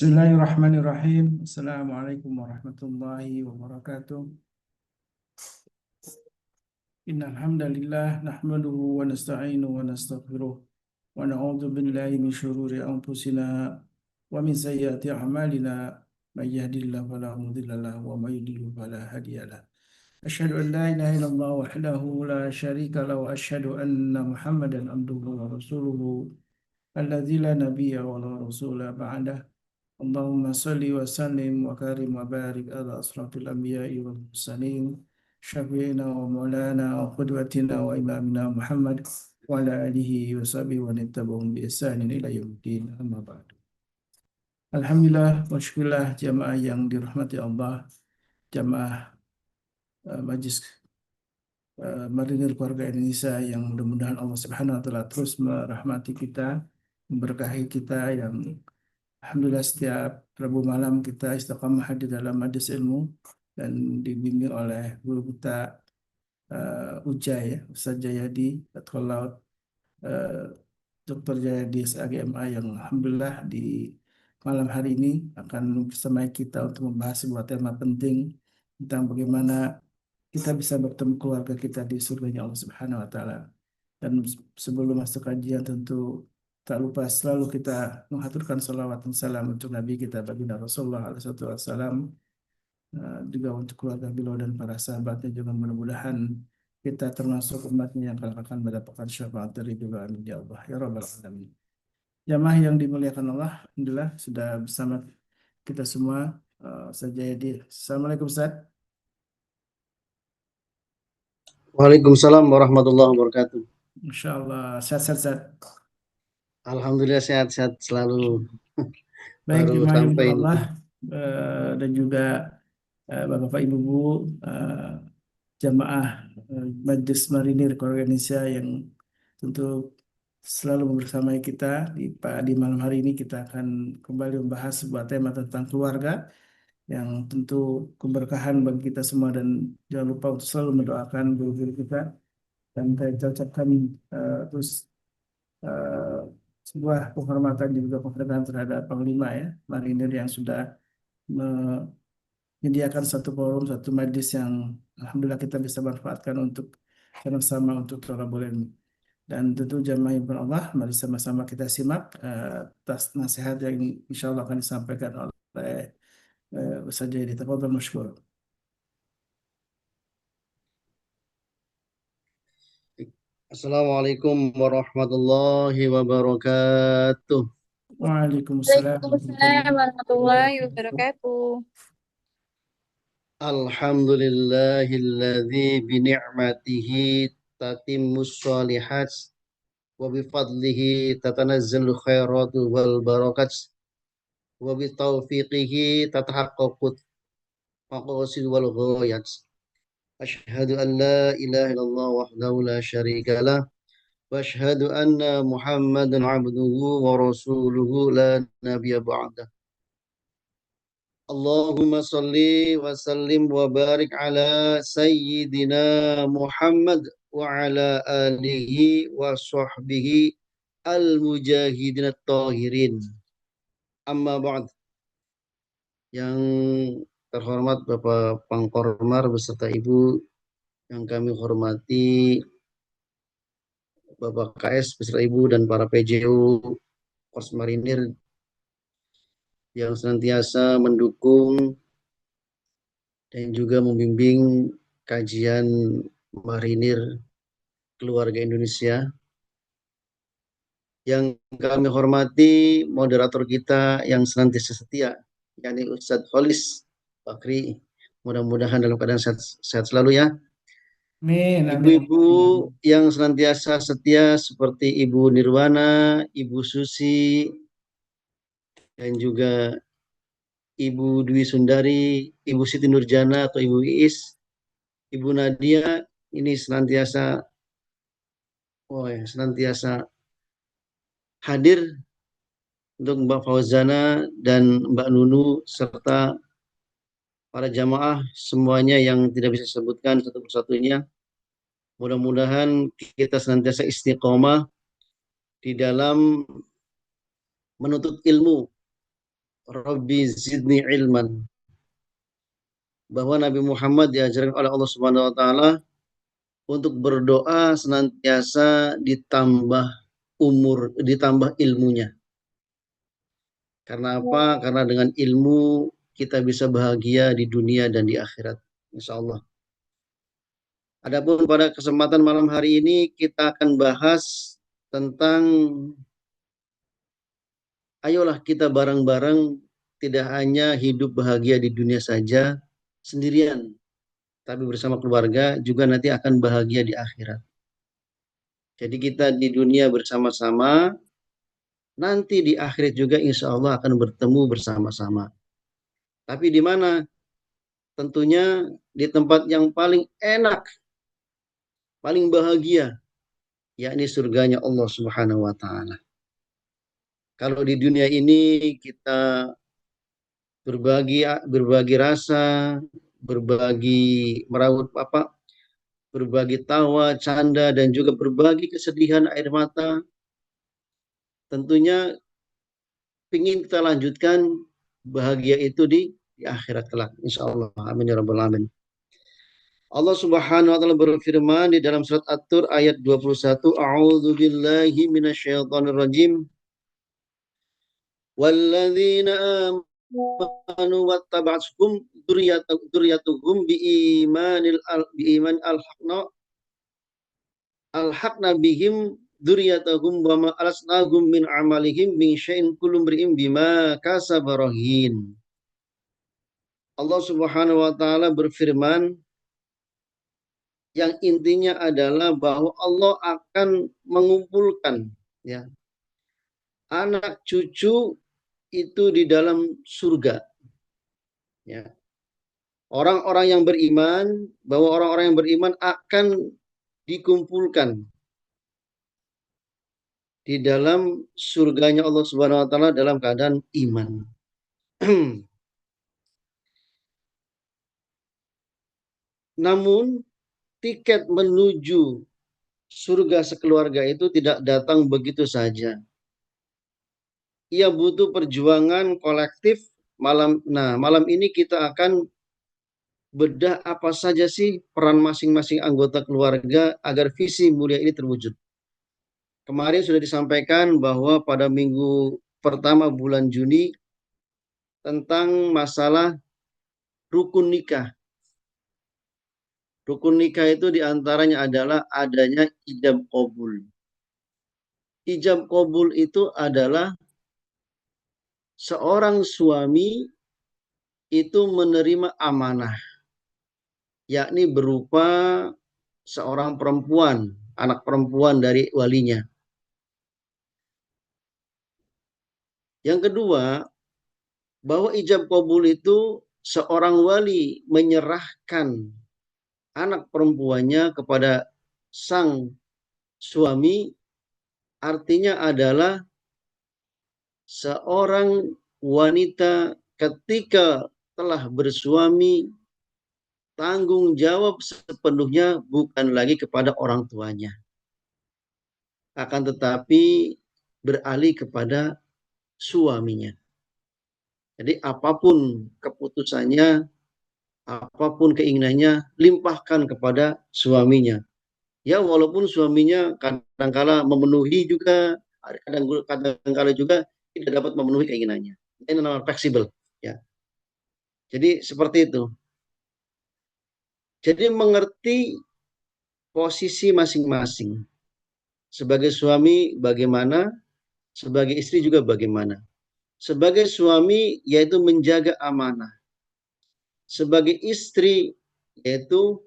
Bismillahirrahmanirrahim. Assalamualaikum warahmatullahi wabarakatuh. Innal hamdalillah nahmaduhu wa nasta'inuhu wa nastaghfiruh wa na'udzu billahi min syururi anfusina wa min sayyiati a'malina may yahdihillahu fala mudilla lahu wa may yudlil fala hadiya lahu. Asyhadu an la ilaha illallah wahdahu la syarika lahu wa asyhadu anna Muhammadan abduhu wa rasuluhu alladzi la nabiyya wa la rasula ba'dah. Allahumma salli wa sallim wa karim wa barik ala asrafil anbiya'i wal mursalin syafi'ina wa maulana wa qudwatina wa imamina Muhammad wa ala alihi wa sahbihi wa nittaba'hum bi ihsanin ila yaumiddin amma ba'du. Alhamdulillah wa syukurillah jamaah yang dirahmati Allah, jamaah Majlis Marinir Keluarga Indonesia yang mudah-mudahan Allah Subhanahu wa taala terus merahmati kita, memberkahi kita, yang alhamdulillah setiap Rabu malam kita istiqamah hadir dalam majelis ilmu dan dibimbing oleh guru kita Ujai, ya, Ustaz Jayadi Fathul Laut, Dr. Jayadi SAGMA, yang alhamdulillah di malam hari ini akan bersama kita untuk membahas sebuah tema penting tentang bagaimana kita bisa bertemu keluarga kita di surganya Allah Subhanahu wa taala. Dan sebelum masuk kajian tentu tak lupa selalu kita mengaturkan salawat dan salam untuk Nabi kita baginda Rasulullah SAW, juga untuk keluarga beliau dan para sahabatnya, juga mudah-mudahan kita termasuk umatnya yang akan mendapatkan syafaat dari beliau, amin ya Allah ya rabbal alamin. Jamaah yang dimuliakan Allah, alhamdulillah sudah bersama kita semua Ustaz Jayadi. Assalamualaikum Ustaz. Waalaikumsalam warahmatullahi wabarakatuh. Insya Allah sehat-sehat. Alhamdulillah sehat-sehat selalu. Baik, Baru jemaah yang sampai ini. Allah dan juga Bapak Ibu jamaah Majelis Marinir Keluarga Indonesia yang tentu selalu membersamai kita di malam hari ini. Kita akan kembali membahas sebuah tema tentang keluarga yang tentu keberkahan bagi kita semua, dan jangan lupa untuk selalu mendoakan guru-guru kita, dan kita ucapkan terus sebuah penghormatan dan juga penghargaan terhadap Panglima, ya, Marinir, yang sudah menyediakan satu forum, satu majlis yang alhamdulillah kita bisa manfaatkan untuk sama-sama untuk thalabul ilmi. Dan tentu jamaah yang Allah, mari sama-sama kita simak atas nasihat yang insya Allah akan disampaikan oleh Ustaz Jayadi. Tafadhal masykur. Assalamualaikum warahmatullahi wabarakatuh. Waalaikumsalam Waalaikumsalam warahmatullahi wabarakatuh. Alhamdulillahilladzi bini'matihi tatimmus shalihat wa bifadlihi tatanazzalu khairatu wal barakat wa bitaufiqihi tatahaqqaqut maqasid wal ghayat. Asyhadu an la ilaha illallah wahdahu la syarika lah wa asyhadu anna Muhammadan abduhu wa rasuluhu la nabiyya ba'dah. Allahumma salli wa sallim wa barik ala sayyidina Muhammad wa ala alihi wa sahbihi al-mujahidin at-tahirin. Amma ba'd. Yang terhormat Bapak Pangkormar beserta Ibu yang kami hormati, Bapak KS beserta Ibu dan para PJU Korps Marinir yang senantiasa mendukung dan juga membimbing kajian Marinir Keluarga Indonesia. Yang kami hormati moderator kita yang senantiasa setia, yakni Ustadz Kholis Bakri. Mudah-mudahan dalam keadaan sehat selalu ya. Amin. Ibu-ibu yang senantiasa setia seperti Ibu Nirwana, Ibu Susi, dan juga Ibu Dwi Sundari, Ibu Siti Nurjana atau Ibu Iis, Ibu Nadia, ini senantiasa hadir untuk Mbak Fauzana dan Mbak Nunu serta para jamaah semuanya yang tidak bisa disebutkan satu persatunya. Mudah-mudahan kita senantiasa istiqomah di dalam menuntut ilmu, Rabbi zidni ilman. Bahwa Nabi Muhammad diajarkan oleh Allah Subhanahu wa taala untuk berdoa senantiasa ditambah ilmunya. Karena apa? Karena dengan ilmu kita bisa bahagia di dunia dan di akhirat, insya Allah. Adapun pada kesempatan malam hari ini kita akan bahas tentang ayolah kita bareng-bareng tidak hanya hidup bahagia di dunia saja sendirian, tapi bersama keluarga juga nanti akan bahagia di akhirat. Jadi kita di dunia bersama-sama, nanti di akhirat juga insya Allah akan bertemu bersama-sama. Tapi di mana? Tentunya di tempat yang paling enak, paling bahagia, yakni surganya Allah Subhanahu wa taala. Kalau di dunia ini kita berbagi rasa, berbagi tawa, canda dan juga berbagi kesedihan air mata. Tentunya ingin kita lanjutkan bahagia itu di akhirat kelak insyaallah. Amin ya rabbal alamin. Allah Subhanahu wa taala berfirman di dalam surat At-Tur ayat 21, A'udzu billahi minasyaitonir rajim. Walladzina amanu wattaba'atuhum dzurriyyatuhum biiman alhaqna bihim dzurriyyatahum wa ma alasnahum min amalihim min syai'in kullu imri'in bima kasaba rahin. Allah Subhanahu wa taala berfirman yang intinya adalah bahwa Allah akan mengumpulkan ya anak cucu itu di dalam surga. Ya. Orang-orang yang beriman, bahwa orang-orang yang beriman akan dikumpulkan di dalam surganya Allah Subhanahu wa taala dalam keadaan iman. Namun tiket menuju surga sekeluarga itu tidak datang begitu saja. Ia butuh perjuangan kolektif. Malam ini kita akan bedah apa saja sih peran masing-masing anggota keluarga agar visi mulia ini terwujud. Kemarin sudah disampaikan bahwa pada minggu pertama bulan Juni tentang masalah rukun nikah. Rukun nikah itu diantaranya adalah adanya ijab qabul. Ijab qabul itu adalah seorang suami itu menerima amanah, yakni berupa seorang perempuan, anak perempuan dari walinya. Yang kedua, bahwa ijab qabul itu seorang wali menyerahkan anak perempuannya kepada sang suami, artinya adalah seorang wanita ketika telah bersuami tanggung jawab sepenuhnya bukan lagi kepada orang tuanya, akan tetapi beralih kepada suaminya. Jadi apapun keputusannya, apapun keinginannya, limpahkan kepada suaminya. Ya walaupun suaminya kadang-kala memenuhi juga, kadang-kala juga tidak dapat memenuhi keinginannya. Ini namanya fleksibel. Ya. Jadi seperti itu. Jadi mengerti posisi masing-masing. Sebagai suami bagaimana, sebagai istri juga bagaimana. Sebagai suami yaitu menjaga amanah. Sebagai istri yaitu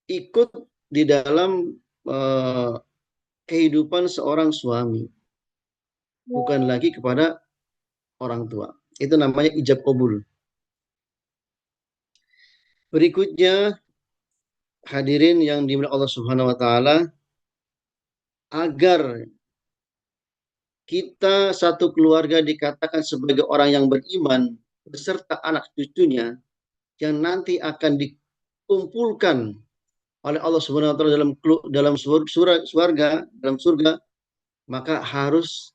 ikut di dalam kehidupan seorang suami. Bukan lagi kepada orang tua. Itu namanya ijab qabul. Berikutnya, hadirin yang dimuliakan Allah Subhanahu wa taala, agar kita satu keluarga dikatakan sebagai orang yang beriman beserta anak cucunya yang nanti akan dikumpulkan oleh Allah Subhanahu wa taala dalam surga, maka harus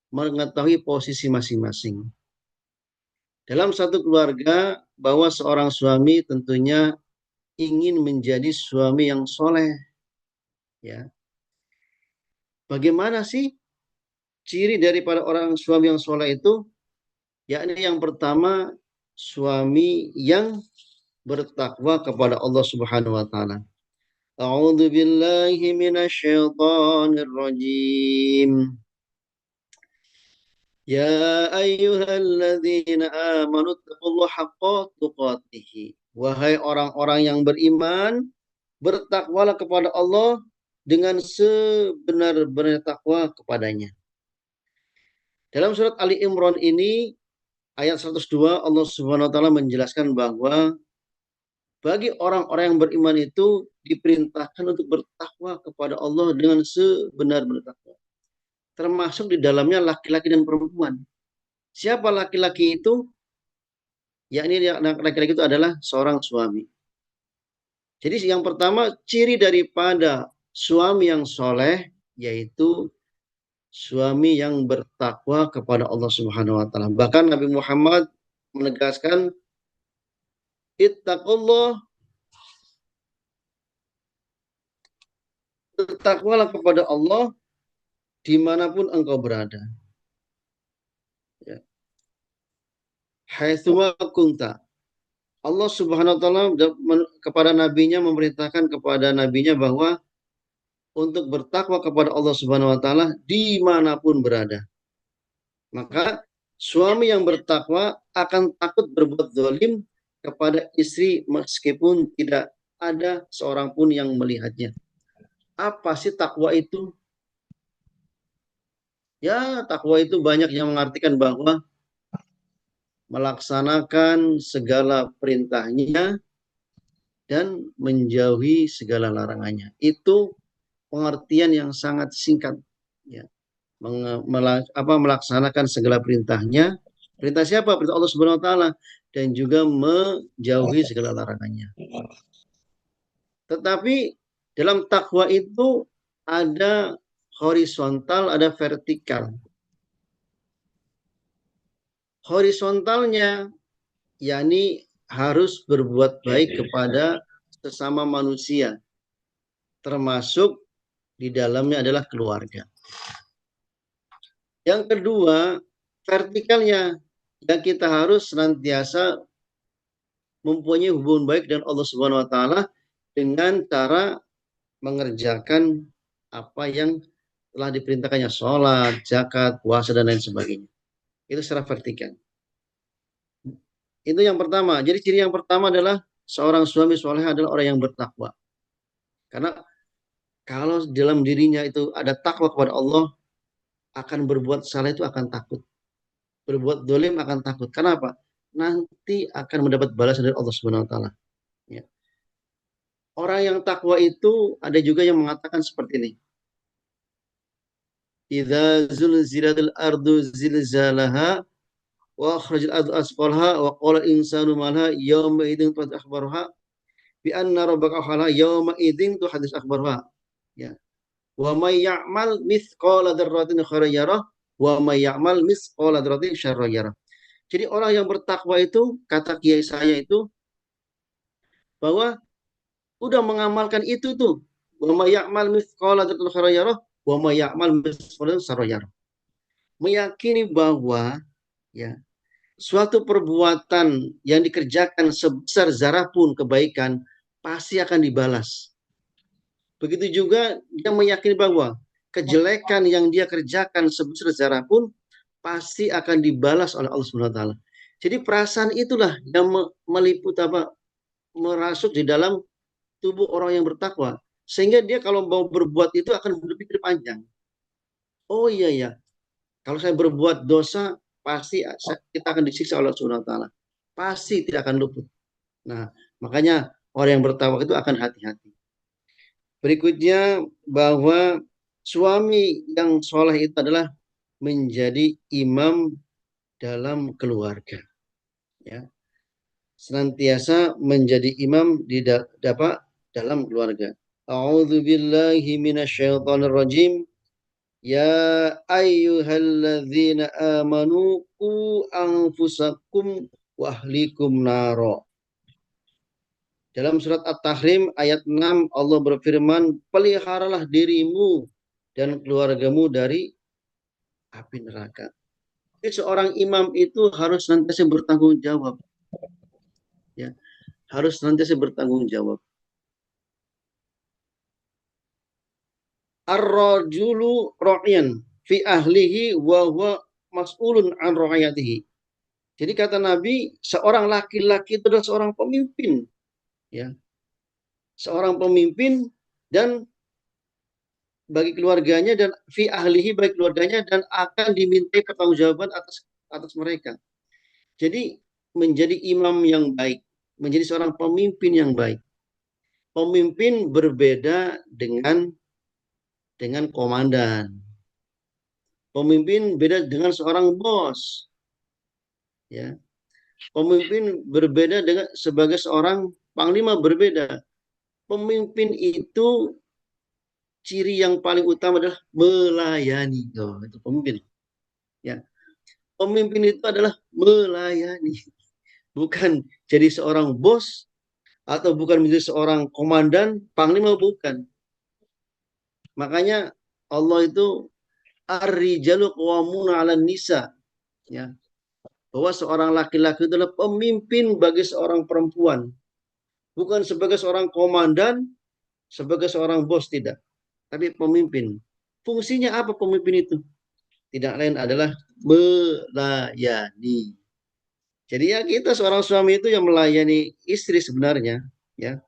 mengetahui posisi masing-masing. Dalam satu keluarga, bahwa seorang suami tentunya ingin menjadi suami yang soleh. Ya. Bagaimana sih ciri daripada orang suami yang soleh itu? Yakni yang pertama, suami yang bertakwa kepada Allah Subhanahu wa taala. A'udzu billahi minasyaitonir rajim. Ya ayyuhalladzina amanu taqullaha haqqa tuqatih. Wahai orang-orang yang beriman, bertakwalah kepada Allah dengan sebenar-benar takwa kepadanya. Dalam surat Ali Imran ini ayat 102 Allah Subhanahu wa taala menjelaskan bahwa bagi orang-orang yang beriman itu diperintahkan untuk bertakwa kepada Allah dengan sebenar-benar takwa. Termasuk di dalamnya laki-laki dan perempuan. Siapa laki-laki itu? Yakni laki-laki itu adalah seorang suami. Jadi yang pertama, ciri daripada suami yang soleh yaitu suami yang bertakwa kepada Allah Subhanahu wa taala. Bahkan Nabi Muhammad menegaskan, ittaqullah, bertakwalah kepada Allah dimanapun engkau berada. Ya. Haitsuma kunta. Allah Subhanahu wa taala kepada nabinya memerintahkan kepada nabinya bahwa untuk bertakwa kepada Allah Subhanahu wa taala dimanapun berada. Maka suami yang bertakwa akan takut berbuat zalim kepada istri meskipun tidak ada seorang pun yang melihatnya. Apa sih takwa itu? Ya, takwa itu banyak yang mengartikan bahwa melaksanakan segala perintahnya dan menjauhi segala larangannya. Itu pengertian yang sangat singkat. Ya. Melaksanakan segala perintahnya. Perintah siapa? Perintah Allah Subhanahu wa taala, dan juga menjauhi segala larangannya. Tetapi dalam takwa itu ada horizontal, ada vertikal. Horizontalnya yakni harus berbuat baik kepada sesama manusia, termasuk di dalamnya adalah keluarga. Yang kedua, vertikalnya, yang kita harus senantiasa mempunyai hubungan baik dengan Allah Subhanahu wa taala dengan cara mengerjakan apa yang telah diperintahkannya, sholat, zakat, puasa, dan lain sebagainya. Itu secara vertikal. Itu yang pertama. Jadi ciri yang pertama adalah seorang suami soleh adalah orang yang bertakwa. Karena kalau dalam dirinya itu ada takwa kepada Allah, akan berbuat salah itu akan takut. Berbuat dolim akan takut. Kenapa? Nanti akan mendapat balasan dari Allah Subhanahu wa taala. Ya. Orang yang takwa itu ada juga yang mengatakan seperti ini. Idza zulzilatil ardu zilzalaha wa akhrajal ardu asqalaha wa qala insanu malaha yawma idzin tuhadits akhbaruha bi anna rabbaka khala yawma idzin tuhadits akhbaruha. Ya. Wa may ya'mal mithqala dzarratin khairan yarah wa may ya'mal mithqala dzarratin syarran yarah. Jadi orang yang bertakwa itu, kata kiai saya itu, bahwa udah mengamalkan itu tuh. Wa may ya'mal mithqala dzarratin khairan yarah wa may ya'mal mithqala dzarratin syarran yarah. Meyakini bahwa ya suatu perbuatan yang dikerjakan sebesar zarah pun kebaikan pasti akan dibalas. Begitu juga dia meyakini bahwa kejelekan yang dia kerjakan sebesar zarah pun pasti akan dibalas oleh Allah Subhanahu wa taala. Jadi perasaan itulah yang meliput merasuk di dalam tubuh orang yang bertakwa, sehingga dia kalau mau berbuat itu akan berpikir panjang. Oh iya ya, kalau saya berbuat dosa pasti kita akan disiksa oleh Allah Subhanahu wa taala. Pasti tidak akan luput. Nah, makanya orang yang bertakwa itu akan hati-hati. Berikutnya bahwa suami yang soleh itu adalah menjadi imam dalam keluarga. Ya. Senantiasa menjadi imam di dalam keluarga. A'udzu billahi minasyaitonir rajim. Ya ayyuhalladzina amanu qu anfusakum wa ahlikum naro. Dalam surat At-Tahrim ayat 6 Allah berfirman, peliharalah dirimu dan keluargamu dari api neraka. Jadi seorang imam itu harus senantiasa bertanggung jawab. Ya, harus senantiasa bertanggung jawab. Ar-rajulu ra'iyan fi ahlihi wa huwa mas'ulun an ra'ayatihi. Jadi kata Nabi, seorang laki-laki itu adalah seorang pemimpin, ya. Seorang pemimpin dan bagi keluarganya dan fi ahlihi bagi keluarganya dan akan dimintai pertanggungjawaban atas mereka. Jadi menjadi imam yang baik, menjadi seorang pemimpin yang baik. Pemimpin berbeda dengan komandan. Pemimpin beda dengan seorang bos. Ya. Pemimpin berbeda dengan sebagai seorang panglima berbeda. Pemimpin itu ciri yang paling utama adalah melayani. Oh, itu pemimpin. Ya. Pemimpin itu adalah melayani. Bukan jadi seorang bos atau bukan menjadi seorang komandan, panglima bukan. Makanya Allah itu ar-rijalu qawwamuna 'alan nisa, ya. Bahwa seorang laki-laki itu adalah pemimpin bagi seorang perempuan. Bukan sebagai seorang komandan, sebagai seorang bos, tidak. Tapi pemimpin. Fungsinya apa pemimpin itu? Tidak lain adalah melayani. Jadi ya kita seorang suami itu yang melayani istri sebenarnya, ya.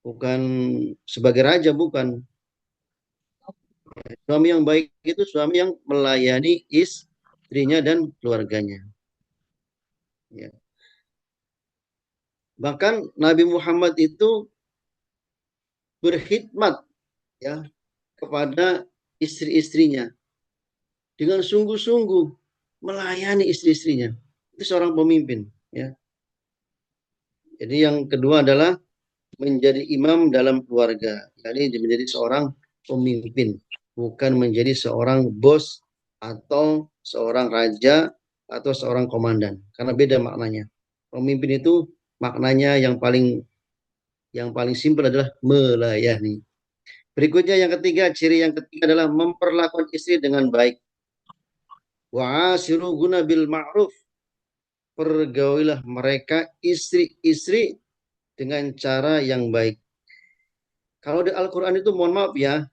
Bukan sebagai raja, bukan. Suami yang baik itu suami yang melayani istrinya dan keluarganya. Ya. Bahkan Nabi Muhammad itu berkhidmat, ya, kepada istri-istrinya dengan sungguh-sungguh melayani istri-istrinya. Itu seorang pemimpin, ya. Jadi yang kedua adalah menjadi imam dalam keluarga. Jadi menjadi seorang pemimpin, bukan menjadi seorang bos atau seorang raja atau seorang komandan. Karena beda maknanya. Pemimpin itu maknanya yang paling simpel adalah melayani. Berikutnya yang ketiga, ciri yang ketiga adalah memperlakukan istri dengan baik. Wa asiru guna bil ma'ruf. Pergaulilah mereka istri-istri dengan cara yang baik. Kalau di Al-Quran itu mohon maaf ya,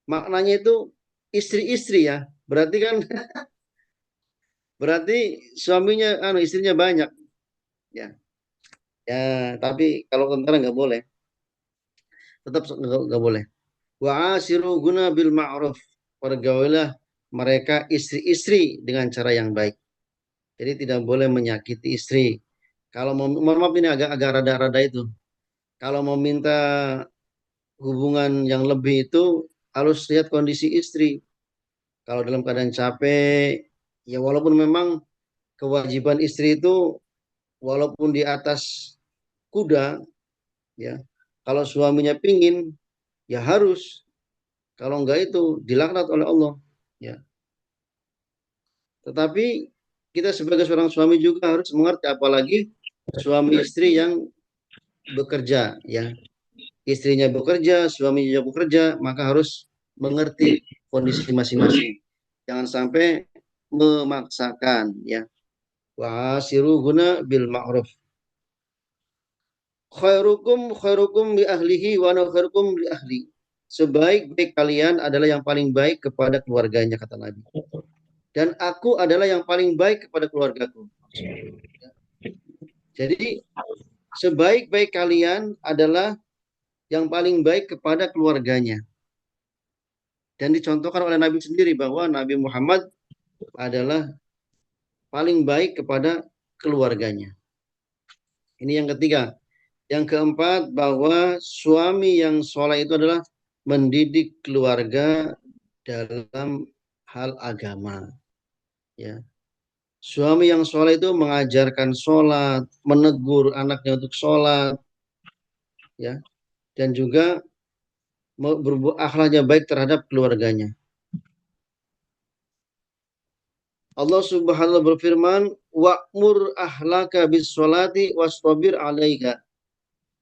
maknanya itu istri-istri ya. Berarti kan berarti suaminya istrinya banyak. Ya. Ya, tapi kalau tentara nggak boleh. Tetap nggak boleh. Wa asiru guna bil ma'ruf. Pergaulilah mereka istri-istri dengan cara yang baik. Jadi tidak boleh menyakiti istri. Kalau mau, mohon maaf ini agak rada-rada itu. Kalau mau minta hubungan yang lebih itu harus lihat kondisi istri. Kalau dalam keadaan capek, ya walaupun memang kewajiban istri itu walaupun di atas kuda, ya. Kalau suaminya pingin, ya harus. Kalau enggak itu dilaknat oleh Allah, ya. Tetapi kita sebagai seorang suami juga harus mengerti, apalagi suami istri yang bekerja, ya. Istrinya bekerja, suaminya bekerja, maka harus mengerti kondisi masing-masing. Jangan sampai memaksakan, ya. Wasiruhuna bil ma'ruf. Khairukum li ahlihi wa ana khairukum li ahli. Sebaik-baik kalian adalah yang paling baik kepada keluarganya, kata Nabi. Dan aku adalah yang paling baik kepada keluargaku. Jadi sebaik-baik kalian adalah yang paling baik kepada keluarganya. Dan dicontohkan oleh Nabi sendiri bahwa Nabi Muhammad adalah paling baik kepada keluarganya. Ini yang ketiga. Yang keempat, bahwa suami yang soleh itu adalah mendidik keluarga dalam hal agama. Ya. Suami yang soleh itu mengajarkan sholat, menegur anaknya untuk sholat, ya, dan juga akhlaknya baik terhadap keluarganya. Allah Subhanahu wa ta'ala berfirman, wa'mur ahlaka bis sholati wastabir 'alaiha.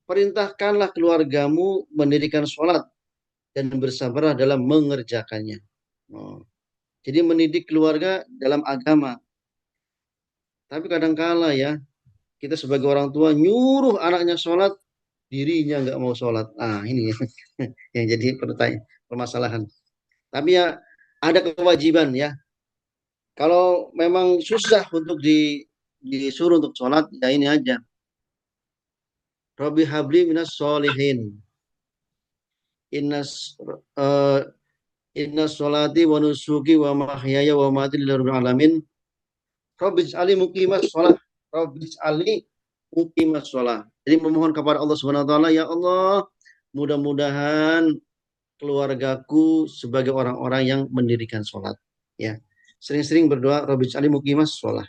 Perintahkanlah keluargamu mendirikan sholat dan bersabarlah dalam mengerjakannya. Oh. Jadi mendidik keluarga dalam agama. Tapi kadangkala ya, kita sebagai orang tua nyuruh anaknya sholat, dirinya nggak mau sholat. Ini yang jadi permasalahan. Tapi ya ada kewajiban ya. Kalau memang susah untuk disuruh untuk sholat, ya ini aja. Rabbi habli minas sholihin. Uh, Inna sholati wa nusuki wa mahyaya wa mamati lillahi rabbil alamin. Rabbi ali muqimas sholat. Rabbi ali muqimas sholat. Jadi memohon kepada Allah Subhanahu wa taala, ya Allah, mudah-mudahan keluargaku sebagai orang-orang yang mendirikan sholat. Ya, sering-sering berdoa Rabbi ali muqimas sholat.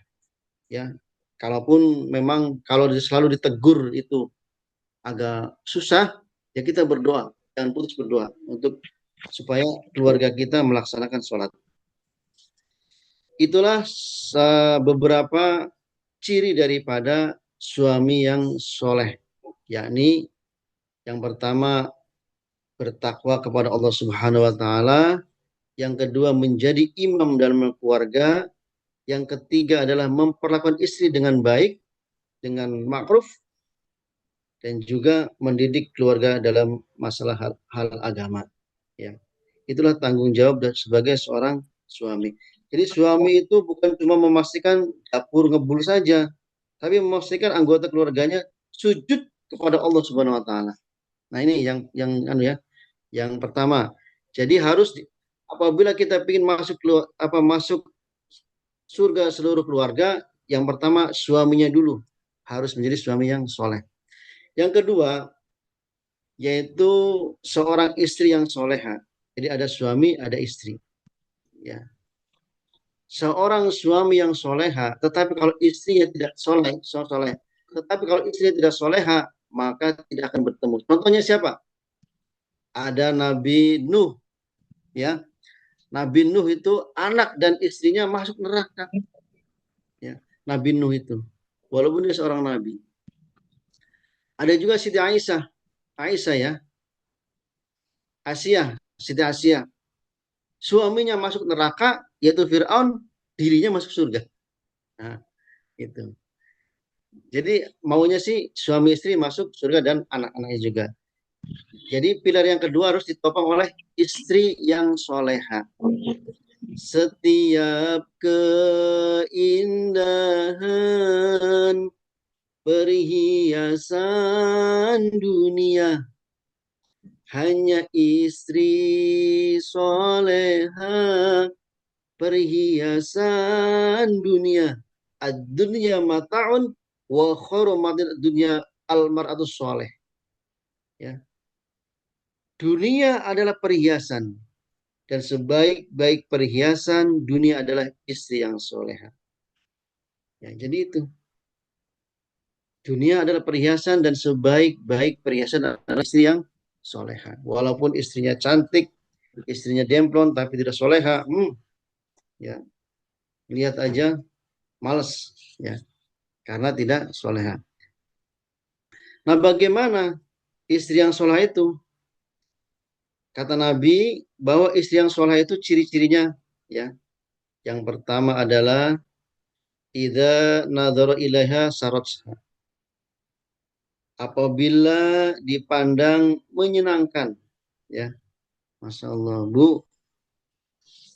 Ya, kalaupun memang kalau selalu ditegur itu agak susah, ya kita berdoa, jangan putus berdoa untuk supaya keluarga kita melaksanakan sholat. Itulah beberapa ciri daripada suami yang soleh, yakni yang pertama bertakwa kepada Allah Subhanahu wa taala, yang kedua menjadi imam dalam keluarga, yang ketiga adalah memperlakukan istri dengan baik, dengan ma'ruf, dan juga mendidik keluarga dalam masalah hal agama. Ya, itulah tanggung jawab sebagai seorang suami. Jadi suami itu bukan cuma memastikan dapur ngebul saja, tapi memastikan anggota keluarganya sujud kepada Allah Subhanahu wa taala. Nah, ini yang pertama. Jadi harus apabila kita ingin masuk surga seluruh keluarga, yang pertama suaminya dulu harus menjadi suami yang soleh. Yang kedua, yaitu seorang istri yang soleha. Jadi ada suami, ada istri. Ya. Seorang suami yang soleha, tetapi kalau istrinya tidak soleh, tetapi kalau istrinya tidak soleha, maka tidak akan bertemu. Contohnya siapa? Ada Nabi Nuh. Ya, Nabi Nuh itu anak dan istrinya masuk neraka. Ya, Nabi Nuh itu, walaupun dia seorang nabi. Ada juga Siti Aisyah ya, Siti Asia. Suaminya masuk neraka, yaitu Fir'aun, dirinya masuk surga. Nah, itu. Jadi maunya sih suami istri masuk surga dan anak-anaknya juga. Jadi pilar yang kedua harus ditopang oleh istri yang soleha. Setiap keindahan perhiasan dunia, hanya istri soleha perhiasan dunia. Ad-dunya mata'un wa kharumatil dunya al-mar'atu soleh. Ya. Dunia adalah perhiasan, dan sebaik-baik perhiasan dunia adalah istri yang soleha. Ya, jadi itu. Dunia adalah perhiasan dan sebaik-baik perhiasan adalah istri yang soleha. Walaupun istrinya cantik, istrinya demplon, tapi tidak soleha, ya, lihat aja males, ya, karena tidak soleha. Nah, bagaimana istri yang soleha itu? Kata Nabi bahwa istri yang soleha itu ciri-cirinya, ya, yang pertama adalah idza nadhara ilaiha saratha. Apabila dipandang menyenangkan, ya. Masya Allah, Bu,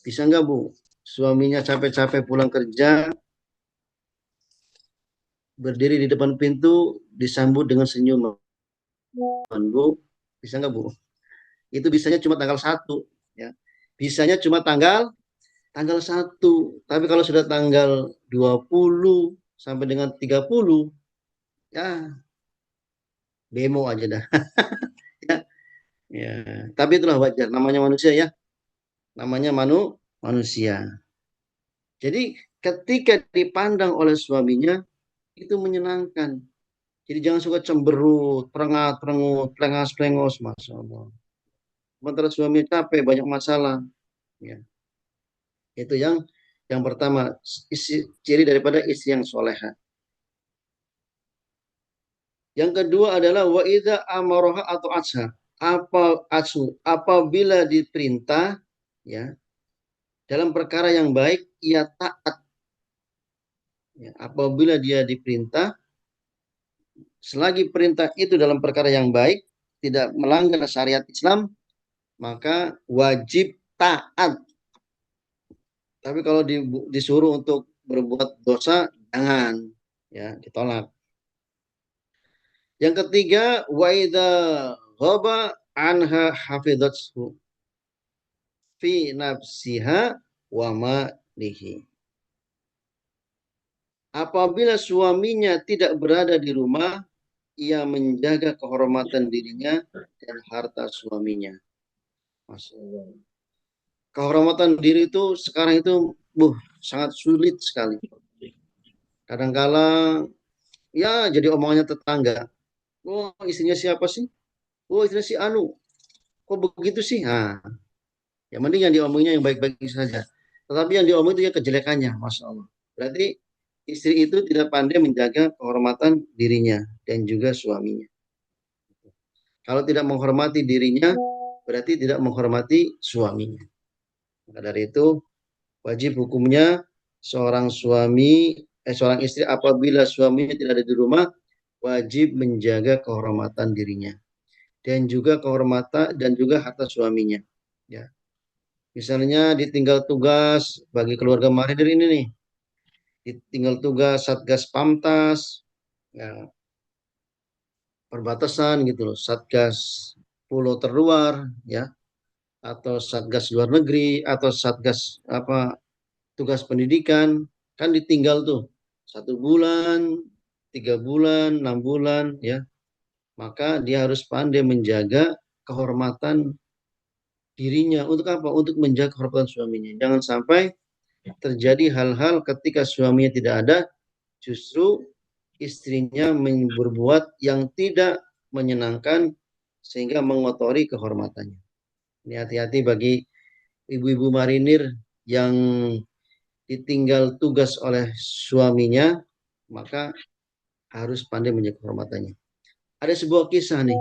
bisa nggak Bu, suaminya capek-capek pulang kerja, berdiri di depan pintu, disambut dengan senyuman. Bu, bisa nggak Bu? Itu bisanya cuma tanggal 1, ya. Bisanya cuma tanggal 1. Tapi kalau sudah tanggal 20 sampai dengan 30, ya demo aja dah. Ya, ya. Tapi itulah wajar, namanya manusia ya. Namanya manusia. Jadi ketika dipandang oleh suaminya itu menyenangkan. Jadi jangan suka cemberut, perengat-perengut, plengas-plengos, Masya Allah. Sementara suami capek, banyak masalah. Ya. Itu yang Yang pertama, ciri daripada istri yang soleha. Yang kedua adalah wa idza amaroha atau asha. Apabila diperintah ya dalam perkara yang baik ia taat. Ya, apabila dia diperintah selagi perintah itu dalam perkara yang baik, tidak melanggar syariat Islam, maka wajib taat. Tapi kalau disuruh untuk berbuat dosa, jangan, ya, ditolak. Yang ketiga, wa idza ghaba anha hafizathu fi nafsiha wa malihi. Apabila suaminya tidak berada di rumah, ia menjaga kehormatan dirinya dan harta suaminya. Masya Allah. Kehormatan diri itu sekarang itu sangat sulit sekali. Kadangkala ya jadi omongannya tetangga. Oh, istrinya siapa sih? Oh, istrinya si Anu. Kok begitu sih? Nah, yang penting yang diomongnya yang baik-baik saja. Tetapi yang diomong itu ya kejelekannya, Masya Allah. Berarti istri itu tidak pandai menjaga kehormatan dirinya dan juga suaminya. Kalau tidak menghormati dirinya, berarti tidak menghormati suaminya. Maka dari itu, wajib hukumnya seorang istri apabila suaminya tidak ada di rumah, wajib menjaga kehormatan dirinya dan juga kehormatan dan juga harta suaminya. Ya. Misalnya ditinggal tugas bagi keluarga marinir ini nih, ditinggal tugas Satgas Pamtas, ya, perbatasan gitu loh, Satgas Pulau Terluar, ya, atau Satgas Luar Negeri, atau Satgas tugas pendidikan, kan ditinggal tuh 1 bulan, 3 bulan, 6 bulan, ya, maka dia harus pandai menjaga kehormatan dirinya. Untuk apa? Untuk menjaga kehormatan suaminya. Jangan sampai terjadi hal-hal ketika suaminya tidak ada, justru istrinya berbuat yang tidak menyenangkan sehingga mengotori kehormatannya. Ini hati-hati bagi ibu-ibu marinir yang ditinggal tugas oleh suaminya, maka harus pandai menjaga kehormatannya. Ada sebuah kisah nih.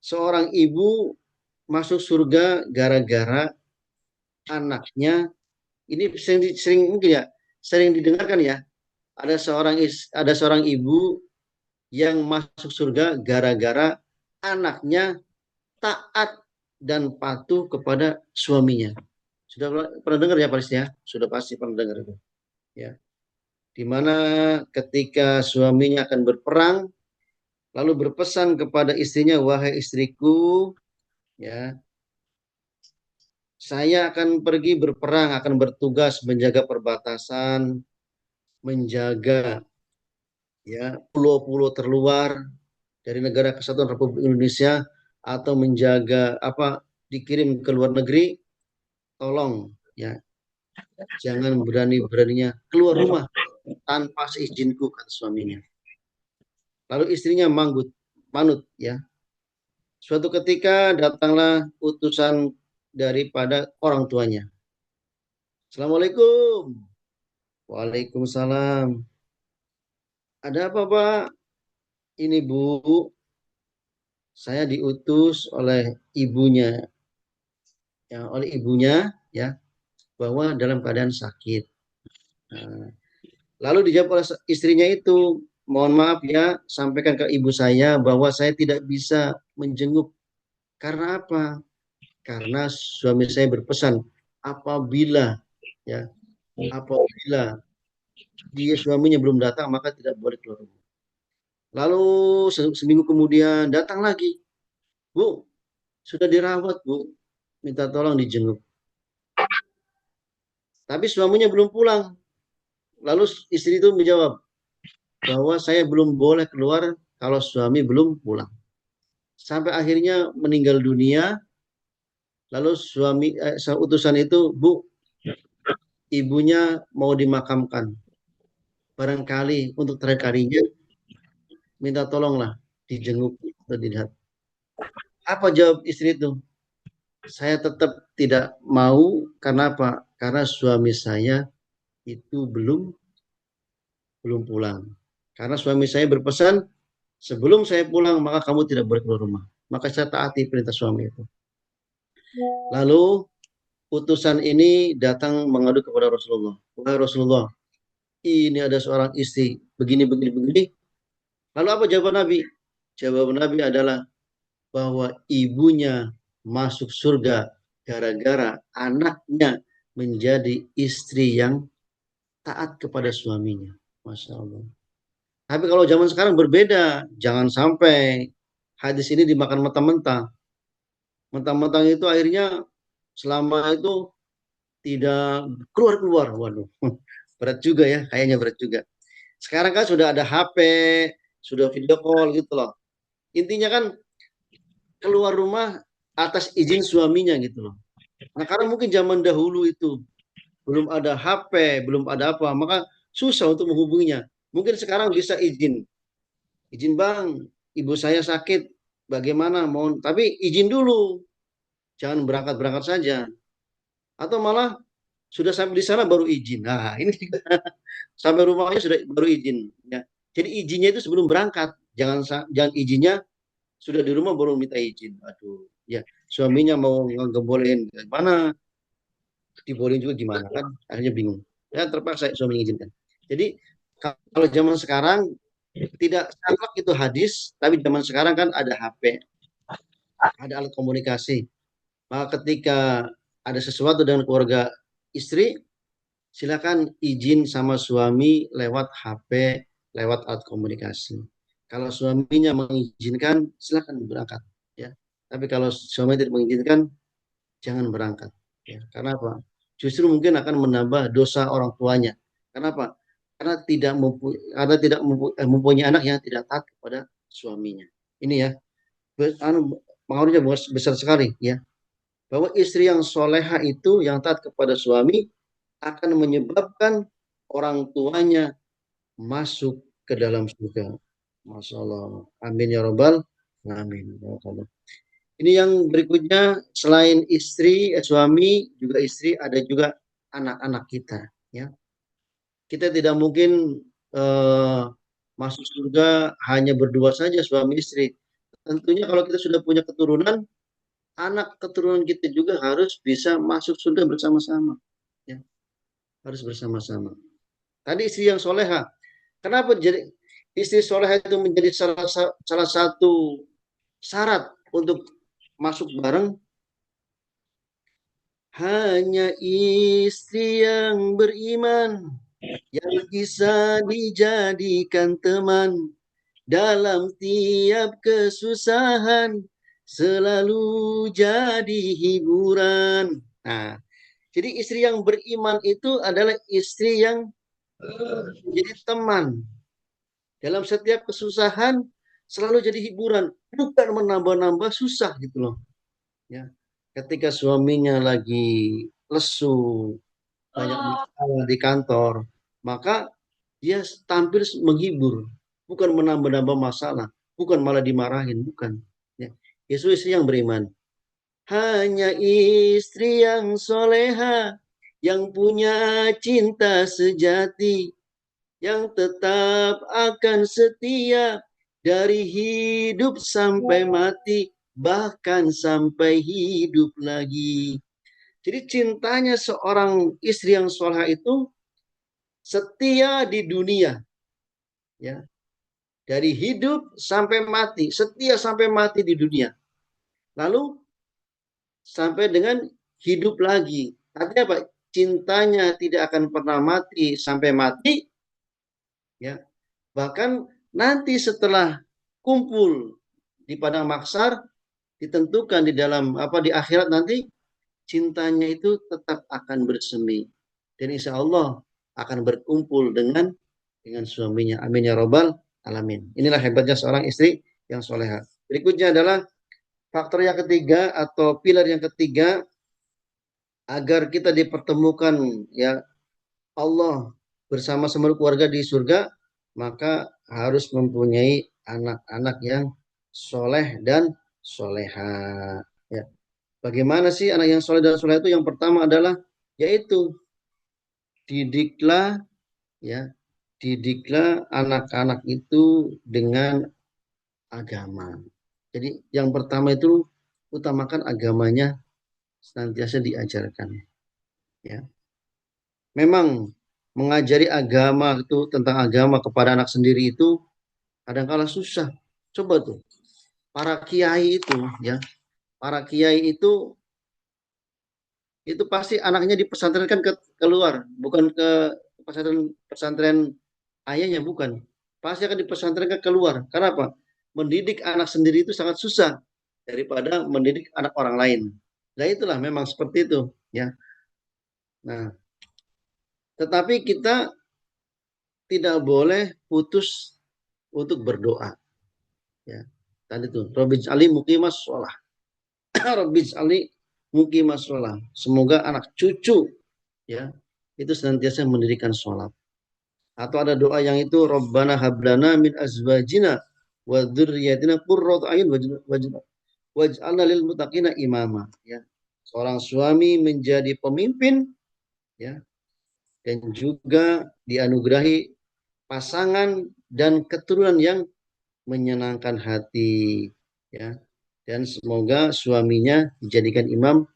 Seorang ibu masuk surga gara-gara anaknya, ini sering didengarkan ya. Ada seorang ibu yang masuk surga gara-gara anaknya taat dan patuh kepada suaminya. Sudah pernah dengar ya pasti ya? Sudah pasti pernah dengar itu. Ya. Di mana ketika suaminya akan berperang, lalu berpesan kepada istrinya, wahai istriku, ya, saya akan pergi berperang, akan bertugas menjaga perbatasan, menjaga ya pulau-pulau terluar dari negara kesatuan Republik Indonesia, atau menjaga dikirim ke luar negeri, tolong ya jangan berani-beraninya keluar rumah tanpa seizinku, kata suaminya. Lalu istrinya manut ya. Suatu ketika datanglah utusan daripada orang tuanya. Assalamualaikum. Waalaikumsalam. Ada apa, Pak? Ini Bu, saya diutus oleh ibunya ya, bahwa dalam keadaan sakit. Nah, lalu dijawab oleh istrinya itu, mohon maaf ya, sampaikan ke ibu saya bahwa saya tidak bisa menjenguk. Karena apa? Karena suami saya berpesan, apabila dia suaminya belum datang, maka tidak boleh keluar rumah. Lalu seminggu kemudian datang lagi, Bu, sudah dirawat Bu, minta tolong dijenguk. Tapi suaminya belum pulang. Lalu istri itu menjawab bahwa saya belum boleh keluar kalau suami belum pulang. Sampai akhirnya meninggal dunia. Lalu utusan itu, Bu, ibunya mau dimakamkan. Barangkali untuk terakhir kalinya minta tolonglah dijenguk atau dilihat. Apa jawab istri itu? Saya tetap tidak mau, karena apa? karena suami saya itu belum pulang. Karena suami saya berpesan, sebelum saya pulang maka kamu tidak boleh keluar rumah. Maka saya taati perintah suami itu. Lalu utusan ini datang mengadu kepada Rasulullah. Wahai Rasulullah, ini ada seorang istri begini begini begini. Lalu apa jawaban Nabi? Jawaban Nabi adalah bahwa ibunya masuk surga gara-gara anaknya menjadi istri yang taat kepada suaminya. Masya Allah. Tapi kalau zaman sekarang berbeda. Jangan sampai hadis ini dimakan mentah-mentah. Mentah-mentah itu akhirnya selama itu tidak keluar-keluar. Waduh, berat juga ya. Kayaknya berat juga. Sekarang kan sudah ada HP, sudah video call gitu loh. Intinya kan keluar rumah atas izin suaminya gitu loh. Nah, karena mungkin zaman dahulu itu belum ada HP, belum ada apa, maka susah untuk menghubunginya. Mungkin sekarang bisa izin. Izin bang, ibu saya sakit, bagaimana? Mohon, tapi izin dulu, jangan berangkat-berangkat saja. Atau malah sudah sampai di sana baru izin. Nah, ini juga sampai rumahnya sudah baru izin. Ya. Jadi izinnya itu sebelum berangkat, jangan izinnya sudah di rumah baru minta izin. Aduh, ya suaminya mau ngebolehin mana, dibolehin juga gimana kan? Akhirnya bingung. Ya terpaksa suami mengizinkan. Jadi kalau zaman sekarang tidak saklek itu hadis, tapi zaman sekarang kan ada HP, ada alat komunikasi. Maka ketika ada sesuatu dengan keluarga istri, silakan izin sama suami lewat HP, lewat alat komunikasi. Kalau suaminya mengizinkan, silakan berangkat. Ya. Tapi kalau suami tidak mengizinkan, jangan berangkat. Ya. Karena apa? Justru mungkin akan menambah dosa orang tuanya. Kenapa? Karena tidak mempunyai anak yang tidak taat kepada suaminya. Ini ya, pengaruhnya besar sekali ya. Bahwa istri yang soleha itu yang taat kepada suami akan menyebabkan orang tuanya masuk ke dalam surga. Masya Allah. Amin ya Rabbal. Amin. Ya Allah. Ini yang berikutnya, selain istri, suami, juga istri, ada juga anak-anak kita. Ya. Kita tidak mungkin masuk surga hanya berdua saja suami istri. Tentunya kalau kita sudah punya keturunan, anak keturunan kita juga harus bisa masuk surga bersama-sama. Ya. Harus bersama-sama. Tadi istri yang soleha. Kenapa jadi istri soleha itu menjadi salah satu syarat untuk masuk bareng? Hanya istri yang beriman yang bisa dijadikan teman dalam tiap kesusahan, selalu jadi hiburan. Nah, jadi istri yang beriman itu adalah istri yang jadi teman dalam setiap kesusahan, selalu jadi hiburan, bukan menambah-nambah susah gitu loh. Ya, ketika suaminya lagi lesu, banyak masalah di kantor, maka dia tampil menghibur, bukan menambah-nambah masalah, bukan malah dimarahin, bukan. Ya. Istri yang beriman. Hanya istri yang soleha, yang punya cinta sejati, yang tetap akan setia dari hidup sampai mati, bahkan sampai hidup lagi. Jadi cintanya seorang istri yang solehah itu setia di dunia, ya, dari hidup sampai mati, setia sampai mati di dunia. Lalu sampai dengan hidup lagi. Artinya apa? Cintanya tidak akan pernah mati sampai mati, ya. Bahkan nanti setelah kumpul di padang mahsyar, ditentukan di dalam di akhirat nanti, cintanya itu tetap akan bersemi dan insya Allah akan berkumpul dengan suaminya. Amin ya robbal alamin. Inilah hebatnya seorang istri yang soleha. Berikutnya adalah faktor yang ketiga atau pilar yang ketiga agar kita dipertemukan ya Allah bersama seluruh keluarga di surga, maka harus mempunyai anak-anak yang soleh dan soleha. Ya. Bagaimana sih anak yang soleh dan soleha itu? Yang pertama adalah yaitu didiklah anak-anak itu dengan agama. Jadi yang pertama itu utamakan agamanya senantiasa diajarkan. Ya. Memang mengajari agama itu tentang agama kepada anak sendiri itu kadang-kala susah. Coba tuh para kiai itu para kiai itu pasti anaknya dipesantrenkan keluar, bukan ke pesantren ayahnya, bukan. Pasti akan dipesantrenkan keluar. Karena apa? Mendidik anak sendiri itu sangat susah daripada mendidik anak orang lain. Nah, itulah memang seperti itu, ya. Nah, tetapi kita tidak boleh putus untuk berdoa, ya. Tadi itu, Rabbil Ali muqimas sholah. Rabbil Ali muqimas sholah. Semoga anak cucu, ya, itu senantiasa mendirikan sholat. Atau ada doa yang itu Rabbana hablana min azwajina wa dzurriyyatina qurrata a'yun waj'alna lil muttaqina imama, ya. Seorang suami menjadi pemimpin, ya, dan juga dianugerahi pasangan dan keturunan yang menyenangkan hati, ya. Dan semoga suaminya dijadikan imam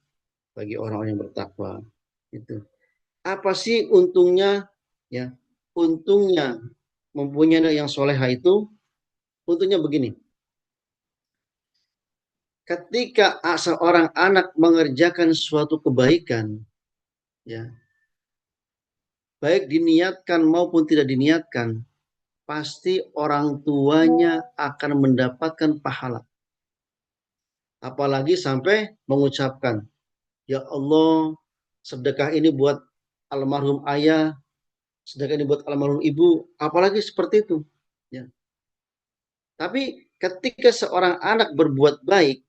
bagi orang-orang yang bertakwa. Itu. Apa sih untungnya, ya? Untungnya mempunyai anak yang soleha itu, untungnya begini. Ketika seorang anak mengerjakan suatu kebaikan, ya, baik diniatkan maupun tidak diniatkan, pasti orang tuanya akan mendapatkan pahala. Apalagi sampai mengucapkan, ya Allah, sedekah ini buat almarhum ayah, sedekah ini buat almarhum ibu, apalagi seperti itu, ya. Tapi ketika seorang anak berbuat baik,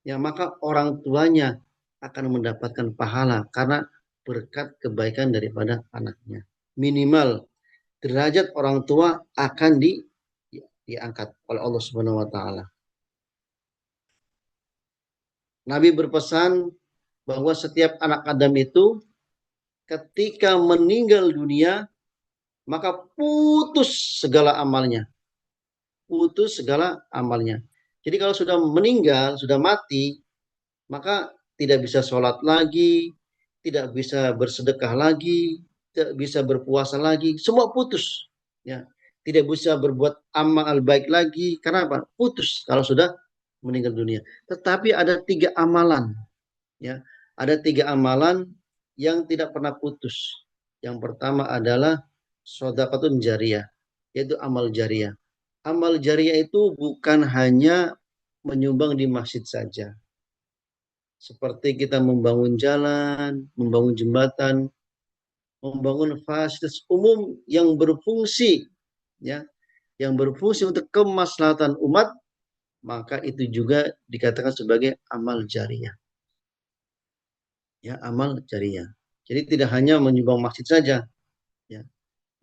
ya, maka orang tuanya akan mendapatkan pahala karena berkat kebaikan daripada anaknya. Minimal derajat orang tua akan diangkat oleh Allah Subhanahu wa taala. Nabi berpesan bahwa setiap anak Adam itu ketika meninggal dunia maka putus segala amalnya. Putus segala amalnya. Jadi kalau sudah meninggal, sudah mati, maka tidak bisa sholat lagi, tidak bisa bersedekah lagi, tidak bisa berpuasa lagi, semua putus, ya. Tidak bisa berbuat amal baik lagi, karena apa? Putus kalau sudah meninggal dunia. Tetapi ada 3 amalan, ya. Ada 3 amalan yang tidak pernah putus. Yang pertama adalah shadaqatun jariyah, yaitu amal jariyah. Amal jariyah itu bukan hanya menyumbang di masjid saja. Seperti kita membangun jalan, membangun jembatan, membangun fasilitas umum yang berfungsi, ya, yang berfungsi untuk kemaslahatan umat, maka itu juga dikatakan sebagai amal jariyah. Ya, amal jariyah. Jadi tidak hanya menyumbang masjid saja, ya.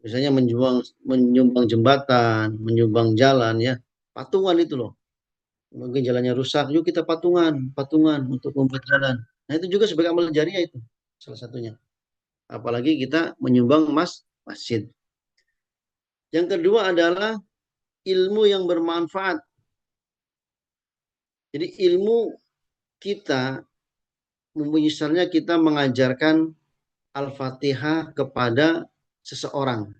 Misalnya menyumbang jembatan, menyumbang jalan, ya. Patungan itu loh. Mungkin jalannya rusak, yuk kita patungan untuk membuat jalan. Nah, itu juga sebagai amal jariah itu salah satunya. Apalagi kita menyumbang masjid. Yang kedua adalah ilmu yang bermanfaat. Jadi ilmu kita, misalnya kita mengajarkan Al-Fatihah kepada seseorang.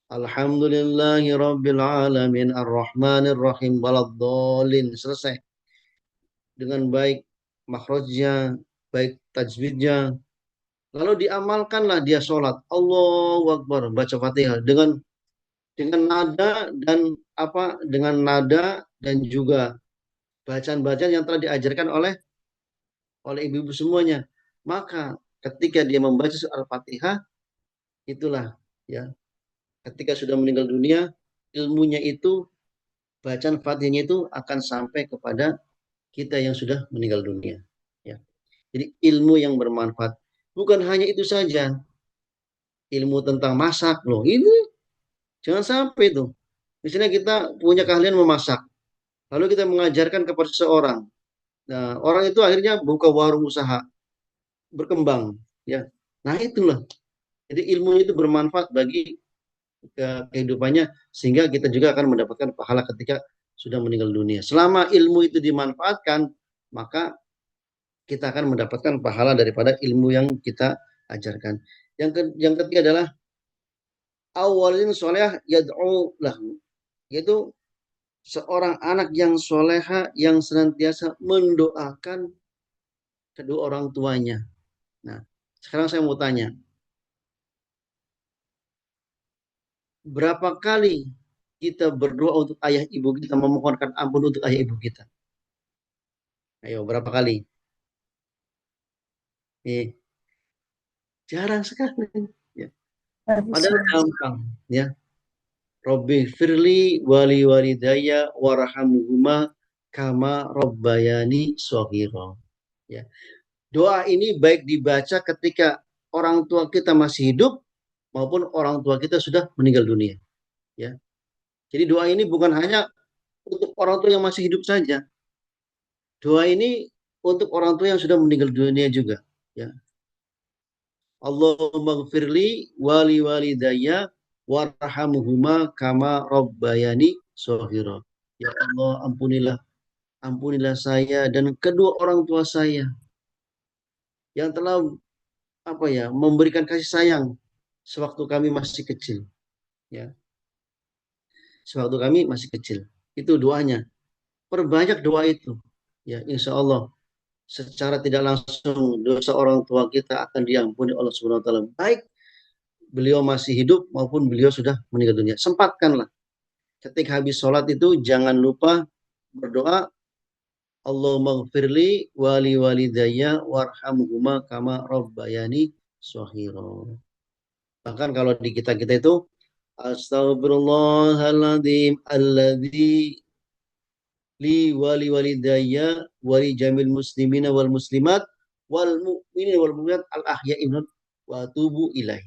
Alhamdulillahi Rabbil Alamin Ar-Rahmanir Rahim Waladdallin. Selesai. Dengan baik makhrajnya, baik tajwidnya. Lalu diamalkanlah dia sholat. Allahu Akbar. Baca Fatihah. Dengan nada dan juga bacaan-bacaan yang telah diajarkan oleh ibu-ibu semuanya. Maka ketika dia membaca Al-Fatihah, itulah, ya, ketika sudah meninggal dunia, ilmunya itu, bacaan Fatihahnya itu akan sampai kepada kita yang sudah meninggal dunia, ya. Jadi ilmu yang bermanfaat. Bukan hanya itu saja, ilmu tentang masak loh, ini jangan sampai tuh. Misalnya kita punya keahlian memasak, lalu kita mengajarkan kepada seseorang. Nah, orang itu akhirnya buka warung usaha, berkembang, ya. Nah itulah. Jadi ilmu itu bermanfaat bagi kehidupannya sehingga kita juga akan mendapatkan pahala ketika sudah meninggal dunia. Selama ilmu itu dimanfaatkan, maka kita akan mendapatkan pahala daripada ilmu yang kita ajarkan. Yang ketiga adalah awalin soleh yad'u lahu, yaitu seorang anak yang soleha yang senantiasa mendoakan kedua orang tuanya. Nah, sekarang saya mau tanya, berapa kali kita berdoa untuk ayah ibu kita, memohonkan ampun untuk ayah ibu kita? Ayo, berapa kali? Jarang sekali. Ya. Padahal gampang. Ya. Robbi firli wali walidaya warhamuhuma kama robbayani sohiro. Ya. Doa ini baik dibaca ketika orang tua kita masih hidup maupun orang tua kita sudah meninggal dunia. Ya. Jadi doa ini bukan hanya untuk orang tua yang masih hidup saja. Doa ini untuk orang tua yang sudah meninggal dunia juga. Ya. Allahumma gfirli wali walidayya warhamuhuma kama rabbayani sohiro. Ya Allah, ampunilah saya dan kedua orang tua saya yang telah memberikan kasih sayang sewaktu kami masih kecil. Ya, sewaktu kami masih kecil. Itu doanya. Perbanyak doa itu. Ya, insya Allah secara tidak langsung dosa orang tua kita akan diampuni Allah Subhanahu wa taala. Baik beliau masih hidup maupun beliau sudah meninggal dunia. Sempatkanlah ketika habis sholat itu jangan lupa berdoa Allahumma gfirli wali walidayya warhamhuma kama rabbayani sohiro. Bahkan kalau di kita-kita itu Astagfirullahaladzim alladzi li wali walidayya wali jamil muslimina wal muslimat wal mu'minin wal mu'minat al ahya'i wa tubu ilaih.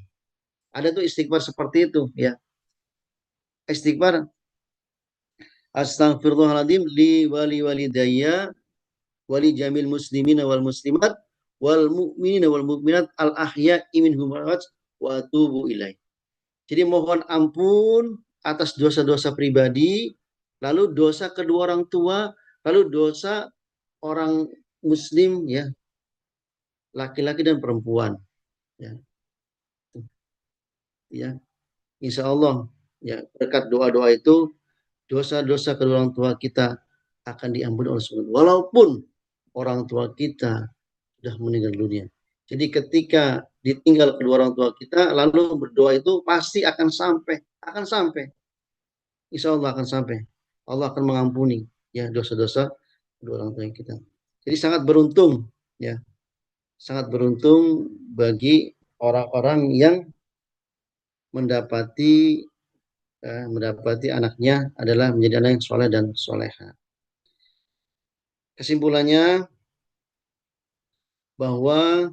Ada tuh istighfar seperti itu ya. Istighfar Astagfirullahaladzim li wali walidayya wali jamil muslimina wal muslimat wal mu'minina wal mu'minat al ahya'i minhum wa tubu ilaih. Jadi mohon ampun atas dosa-dosa pribadi, lalu dosa kedua orang tua, lalu dosa orang muslim ya, laki-laki dan perempuan ya. Ya, insya Allah ya berkat doa-doa itu dosa-dosa kedua orang tua kita akan diampuni oleh Allah walaupun orang tua kita sudah meninggal dunia. Jadi ketika ditinggal kedua orang tua kita lalu berdoa itu pasti akan sampai. Insya Allah akan sampai. Allah akan mengampuni ya dosa-dosa kedua orang tua kita. Jadi sangat beruntung ya. Sangat beruntung bagi orang-orang yang mendapati anaknya adalah menjadi anak yang soleh dan soleha. Kesimpulannya bahwa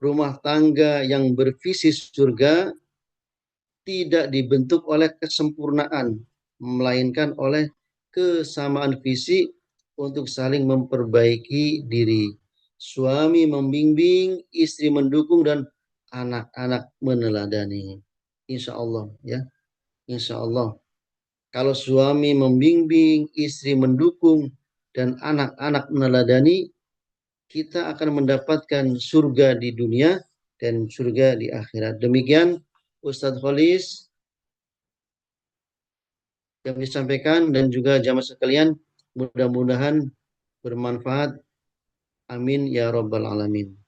rumah tangga yang bervisi surga tidak dibentuk oleh kesempurnaan, melainkan oleh kesamaan visi untuk saling memperbaiki diri. Suami membimbing, istri mendukung, dan anak-anak meneladani. Insya Allah ya, insya Allah. Kalau suami membimbing, istri mendukung, dan anak-anak meneladani, kita akan mendapatkan surga di dunia dan surga di akhirat. Demikian Ustadz Kholis yang disampaikan dan juga jamaah sekalian, mudah-mudahan bermanfaat. Amin ya rabbal alamin.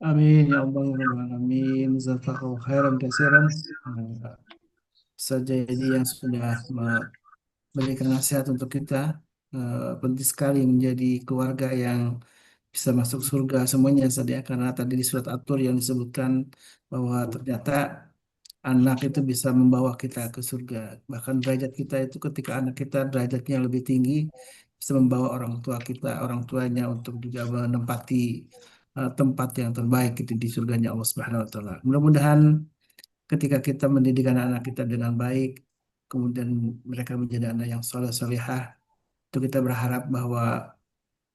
Amin ya Allah ya Rabbal Alamin. Jazakallahu khairan katsiran. Bisa jadi yang sudah memberikan nasihat untuk kita. Penting sekali menjadi keluarga yang bisa masuk surga semuanya saja karena tadi di surat At-Tur yang disebutkan bahwa ternyata anak itu bisa membawa kita ke surga. Bahkan derajat kita itu ketika anak kita derajatnya lebih tinggi bisa membawa orang tua kita, orang tuanya untuk juga menempati tempat yang terbaik itu di surganya Allah Subhanahu wa taala. Mudah-mudahan ketika kita mendidik anak-anak kita dengan baik, kemudian mereka menjadi anak yang soleh solehah, itu kita berharap bahwa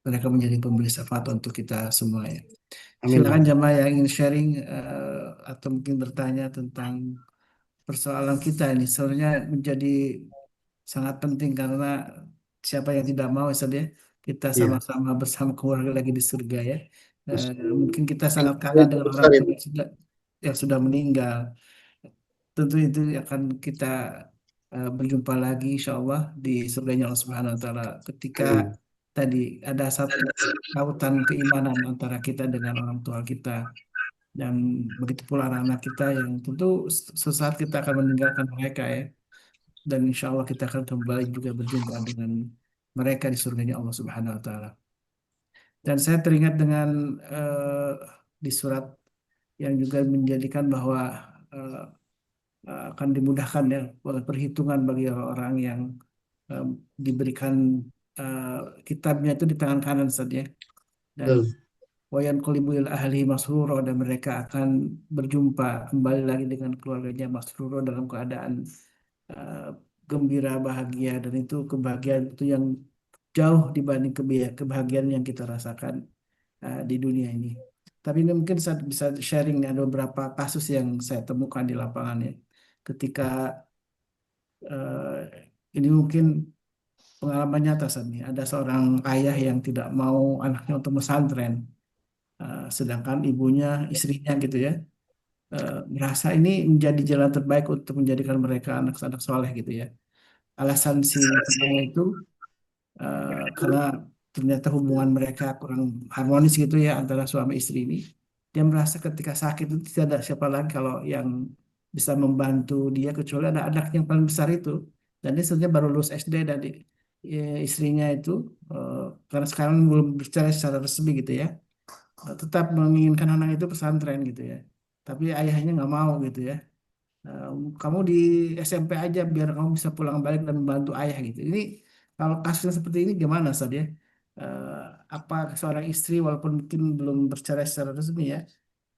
mereka menjadi pemberi syafaat untuk kita semua ya. Amin. Silakan jamaah yang ingin sharing atau mungkin bertanya tentang persoalan kita ini. Sebenarnya menjadi sangat penting karena siapa yang tidak mau saja kita Iya. sama-sama bersama keluarga lagi di surga ya. Eh, Mungkin kita Yang sangat kangen dengan orang besar tua itu. yang sudah meninggal. Tentu itu akan kita berjumpa lagi insya Allah di surganya Allah Subhanahu Wa Taala ketika Amin. tadi ada satu kautan keimanan antara kita dengan orang tua kita dan begitu pula anak-anak kita yang tentu sesaat kita akan meninggalkan mereka ya dan insya Allah kita akan kembali juga berjumpa dengan mereka di surganya Allah Subhanahu Wa Taala. Dan saya teringat dengan di surat yang juga menjadikan bahwa eh, akan dimudahkan ya oleh perhitungan bagi orang-orang yang eh, diberikan eh, kitabnya itu di tangan kanan saja dan Betul. wayan qalibul ahli masruro dan mereka akan berjumpa kembali lagi dengan keluarganya masruro dalam keadaan eh, gembira bahagia dan itu kebahagiaan itu yang jauh dibanding kebahagiaan yang kita rasakan di dunia ini. Tapi ini mungkin saya bisa sharing nih, ada beberapa kasus yang saya temukan di lapangan ya. Ketika ini mungkin pengalaman nyata saat ini, ada seorang ayah yang tidak mau anaknya untuk pesantren, sedangkan ibunya, istrinya gitu ya, merasa ini menjadi jalan terbaik untuk menjadikan mereka anak-anak soleh gitu ya. Alasan si ibunya itu karena ternyata hubungan mereka kurang harmonis gitu ya antara suami istri ini. Dia merasa ketika sakit itu tidak ada siapa lagi kalau yang bisa membantu dia kecuali ada anak yang paling besar itu. Dan dia sebenarnya baru lulus SD dan istrinya itu eh, karena sekarang belum bercerai secara resmi gitu ya, tetap menginginkan anak itu pesantren gitu ya. Tapi ayahnya nggak mau gitu ya. Eh, Kamu di SMP aja biar kamu bisa pulang balik dan membantu ayah gitu. Ini kalau kasusnya seperti ini gimana Sad ya? Eh, apa seorang istri walaupun mungkin belum bercerai secara resmi ya,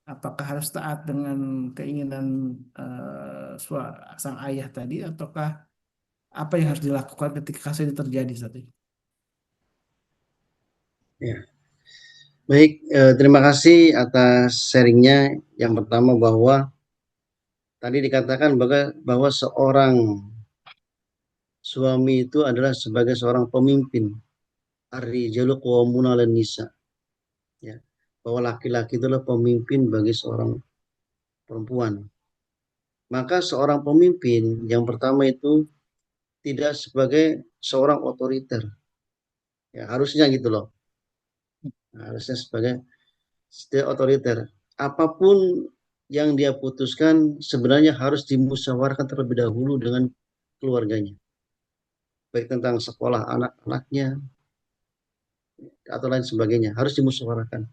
apakah harus taat dengan keinginan sang ayah tadi ataukah apa yang harus dilakukan ketika kasus ini terjadi Sad ya? Ya. Baik, terima kasih atas sharingnya. Yang pertama bahwa tadi dikatakan bahwa seorang suami itu adalah sebagai seorang pemimpin. Ar-rijalu qawwamuna 'alan nisa. Ya. Bahwa laki-laki itulah pemimpin bagi seorang perempuan. Maka seorang pemimpin yang pertama itu tidak sebagai seorang otoriter. Ya, harusnya gitu loh. Harusnya sebagai otoriter. Apapun yang dia putuskan sebenarnya harus dimusyawarahkan terlebih dahulu dengan keluarganya. Baik tentang sekolah anak-anaknya atau lain sebagainya. Harus dimusyawarahkan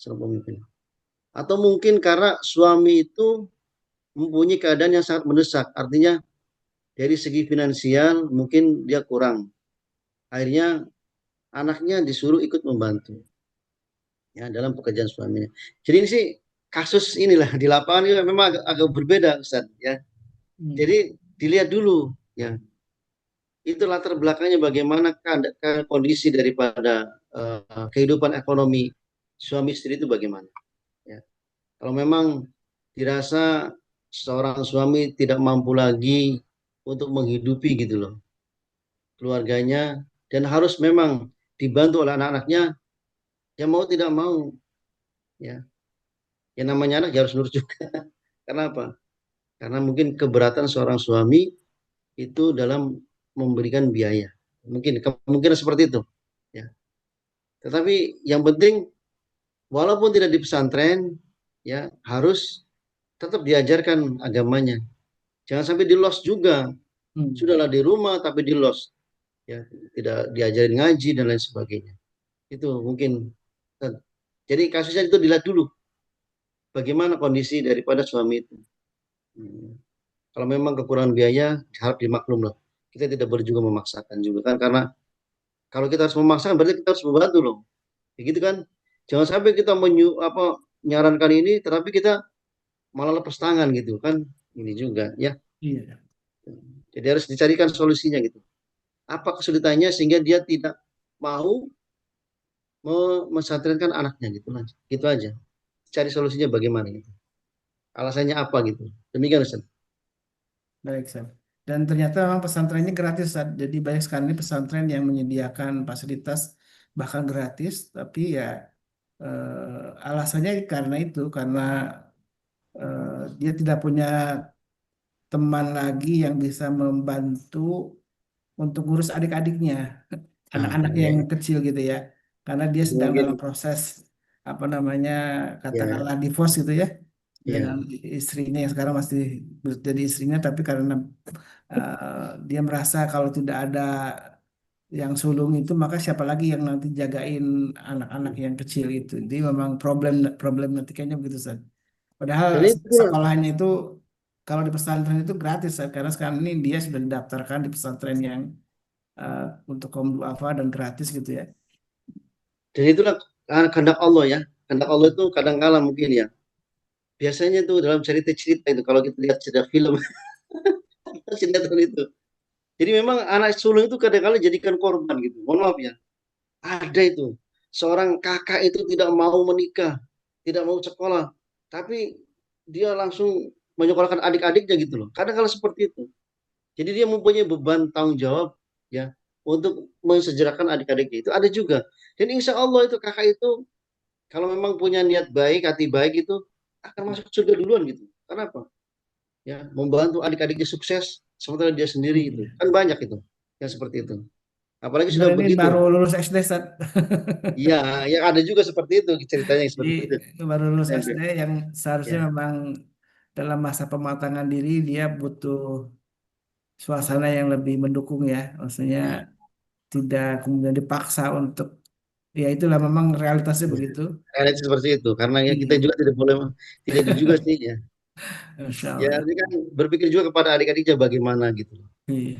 seorang pemimpin. Atau mungkin karena suami itu mempunyai keadaan yang sangat mendesak. Artinya dari segi finansial mungkin dia kurang. Akhirnya anaknya disuruh ikut membantu ya dalam pekerjaan suaminya. Jadi ini sih kasus inilah di lapangan ini memang agak berbeda Ustaz ya. Hmm. Jadi dilihat dulu ya itu latar belakangnya bagaimana kondisi daripada kehidupan ekonomi suami istri itu bagaimana ya. Kalau memang dirasa seorang suami tidak mampu lagi untuk menghidupi gitu loh keluarganya dan harus memang dibantu oleh anak-anaknya ya mau tidak mau ya yang namanya anak ya harus nurut juga. Kenapa? Karena mungkin keberatan seorang suami itu dalam memberikan biaya. Mungkin kemungkinan seperti itu. Ya. Tetapi yang penting walaupun tidak di pesantren, ya harus tetap diajarkan agamanya. Jangan sampai di los juga. Hmm. Sudahlah di rumah tapi di los. Ya, tidak diajarin ngaji dan lain sebagainya. Itu mungkin. Jadi kasusnya itu dilihat dulu bagaimana kondisi daripada suami itu. Hmm. Kalau memang kekurangan biaya harap dimaklum lah. Kita tidak boleh juga memaksakan juga kan karena kalau kita harus memaksakan berarti kita harus membantu loh. Begitu kan? Jangan sampai kita menyarankan ini tetapi kita malah lepas tangan gitu kan. Ini juga ya. Iya. Jadi harus dicarikan solusinya gitu. Apa kesulitannya sehingga dia tidak mau mesantrenkan anaknya gitu aja. Gitu aja. Cari solusinya bagaimana gitu. Alasannya apa gitu. Demikian Ustaz. Baik, Ustaz. Dan ternyata memang pesantrennya gratis, Ustaz. Jadi banyak sekali ini pesantren yang menyediakan fasilitas bahkan gratis, tapi ya alasannya karena itu, karena dia tidak punya teman lagi yang bisa membantu untuk ngurus adik-adiknya, Ah, anak-anak ya. yang kecil gitu ya, karena dia sedang dalam Mungkin proses apa namanya, ya, katakanlah divorce gitu ya, dengan ya. istrinya yang sekarang masih jadi istrinya, tapi karena dia merasa kalau tidak ada yang sulung itu maka siapa lagi yang nanti jagain anak-anak yang kecil itu. Jadi memang problematikanya begitu Ustaz. Padahal Dan itu pula, sekolahnya itu kalau di pesantren itu gratis Ustaz. Karena sekarang ini dia sudah didaftarkan di pesantren yang uh, untuk kaum duafa dan gratis gitu ya. dan itulah kehendak Allah ya. Kehendak Allah itu kadang kala mungkin ya. Biasanya tuh dalam cerita-cerita itu kalau kita lihat cerita film, sinetron itu. Jadi memang anak sulung itu kadang-kala jadikan korban gitu. Mohon maaf ya. Ada itu. Seorang kakak itu tidak mau menikah, tidak mau sekolah, tapi dia langsung menyekolahkan adik-adiknya gitu loh. Kadang-kala seperti itu. Jadi dia mempunyai beban tanggung jawab ya untuk mensejarakan adik-adiknya itu ada juga. Dan insya Allah itu kakak itu kalau memang punya niat baik, hati baik itu akan masuk surga duluan gitu. Kenapa? Ya, membantu adik-adiknya sukses sementara dia sendiri itu. Iya. Kan banyak itu yang seperti itu. Apalagi Dan sudah ini begitu. baru lulus SD Ustaz. Iya, ya ada juga seperti itu ceritanya Jadi seperti itu. baru lulus Ya, SD yang seharusnya ya, memang dalam masa pematangan diri dia butuh suasana yang lebih mendukung ya. Maksudnya ya. tidak kemudian dipaksa untuk ya itulah memang realitasnya begitu. Realita seperti itu. Karena ya kita Iya, juga tidak boleh tidak itu juga sih ya. Insya Ya, Allah. ini kan berpikir juga kepada adik-adiknya bagaimana gitu. Iya.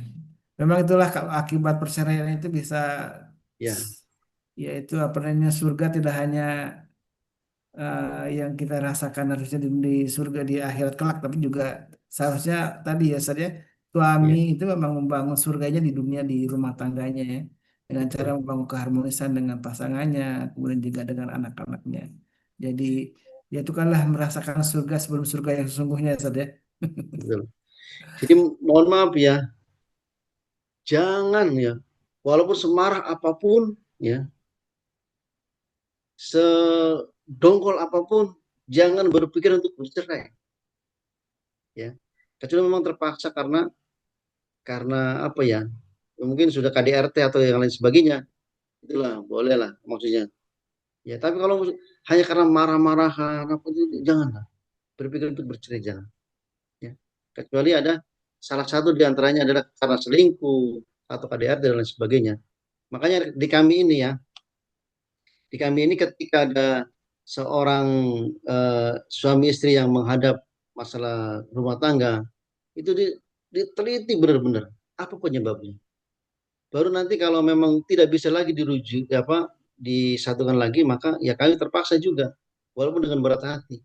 Memang itulah akibat perceraian itu bisa Ya, yaitu apa namanya surga tidak hanya yang kita rasakan harusnya di surga di akhirat kelak, tapi juga seharusnya tadi ya saja suami ya, itu memang membangun surganya di dunia di rumah tangganya ya dengan cara betul, membangun keharmonisan dengan pasangannya, kemudian juga dengan anak-anaknya. Jadi ya itu kanlah merasakan surga sebelum surga yang sesungguhnya saja. betul. Jadi mohon maaf ya, jangan ya, walaupun semarah apapun, ya, sedongkol apapun, jangan berpikir untuk bercerai, ya. Kecuali memang terpaksa karena apa ya, mungkin sudah KDRT atau yang lain sebagainya, itulah boleh lah maksudnya. Ya, tapi kalau hanya karena marah-marahan apa itu, janganlah berpikir untuk bercerai, jangan. Ya. Kecuali ada salah satu di antaranya adalah karena selingkuh atau KDRT dan lain sebagainya. Makanya di kami ini ya, di kami ini ketika ada seorang suami istri yang menghadap masalah rumah tangga, itu diteliti benar-benar apa penyebabnya. Baru nanti kalau memang tidak bisa lagi dirujuk, ya apa, disatukan lagi, maka ya kami terpaksa juga, walaupun dengan berat hati.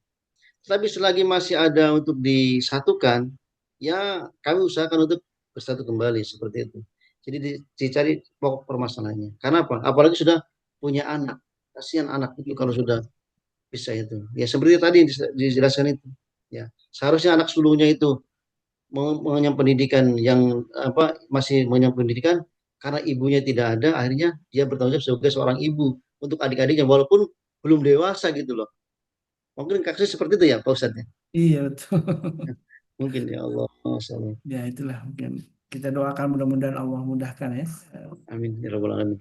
Tapi selagi masih ada untuk disatukan, ya kami usahakan untuk bersatu kembali seperti itu. Jadi dicari pokok permasalahannya. Karena apa? Apalagi sudah punya anak. Kasihan anak itu kalau sudah bisa itu. Ya seperti tadi yang dijelaskan itu. Ya, seharusnya anak sulungnya itu mengenyam pendidikan yang apa masih mengenyam pendidikan karena ibunya tidak ada, akhirnya dia bertanggung jawab sebagai seorang ibu untuk adik-adiknya walaupun belum dewasa gitu loh. Mungkin kasusnya seperti itu ya Pak Ustadz ya? Iya betul. Mungkin ya Allah. Masya Allah. Ya itulah mungkin kita doakan mudah-mudahan Allah mudahkan ya. Amin ya Rabbal Alamin.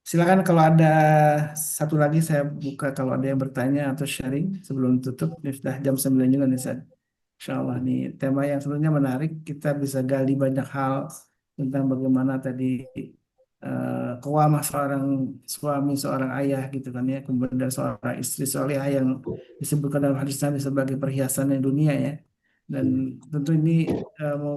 Silakan kalau ada satu lagi saya buka kalau ada yang bertanya atau sharing sebelum tutup. Ini sudah jam 9 juga nih Ustaz. Insya Allah nih tema yang sebenarnya menarik. Kita bisa gali banyak hal tentang bagaimana tadi kewamah seorang suami, seorang ayah gitu kan ya. Kemudian seorang istri solehah yang disebutkan dalam hadis Nabi sebagai perhiasan dunia ya. Dan Hmm, tentu ini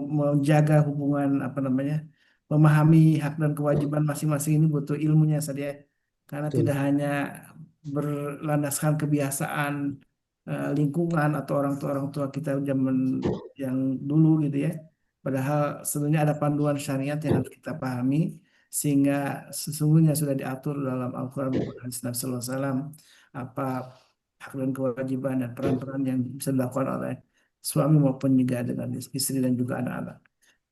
menjaga hubungan apa namanya memahami hak dan kewajiban masing-masing ini butuh ilmunya saja karena tidak betul. hanya berlandaskan kebiasaan lingkungan atau orang tua kita zaman yang dulu gitu ya. Padahal sebenarnya ada panduan syariat yang harus kita pahami sehingga sesungguhnya sudah diatur dalam Al-Quran maupun hadis Nabi Sallallahu Alaihi Wasallam apa hak dan kewajiban dan peran-peran yang bisa dilakukan oleh suami maupun juga dengan istri dan juga anak-anak.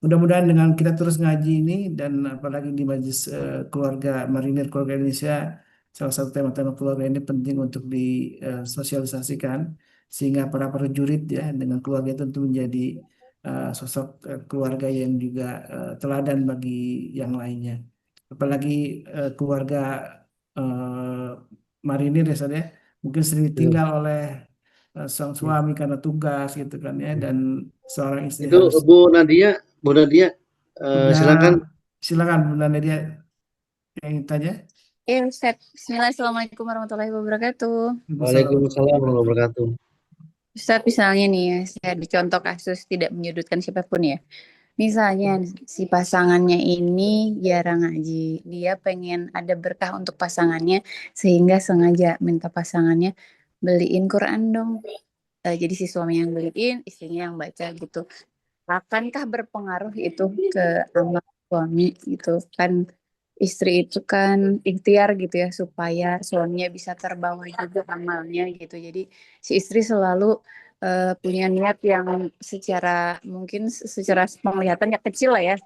Mudah-mudahan dengan kita terus ngaji ini dan apalagi di majelis keluarga Marinir Keluarga Indonesia, salah satu tema-tema keluarga ini penting untuk disosialisasikan sehingga para prajurit ya dengan keluarga tentu menjadi sosok keluarga yang juga teladan bagi yang lainnya. Apalagi keluarga eh, Marinir ya, Sad, ya, mungkin sering Betul. ditinggal oleh sang Ya. suami karena tugas gitu kan ya, dan seorang istri Itu harus Bu Nadia, udah. silakan. Silakan Bu Nanda, dia yang tanya. Ya, Ustaz. Bismillah, Assalamualaikum warahmatullahi wabarakatuh. Waalaikumsalam warahmatullahi wabarakatuh. Ustaz, misalnya nih ya, saya dicontoh kasus tidak menyudutkan siapapun ya. Misalnya si pasangannya ini jarang ngaji. Dia pengen ada berkah untuk pasangannya, sehingga sengaja minta pasangannya beliin Quran dong. Jadi si suami yang beliin, istrinya yang baca gitu. Akankah berpengaruh itu ke amal suami gitu kan? Istri itu kan ikhtiar gitu ya supaya suaminya bisa terbawa juga amalnya gitu. Jadi si istri selalu punya niat yang secara mungkin secara penglihatan ya kecil lah ya,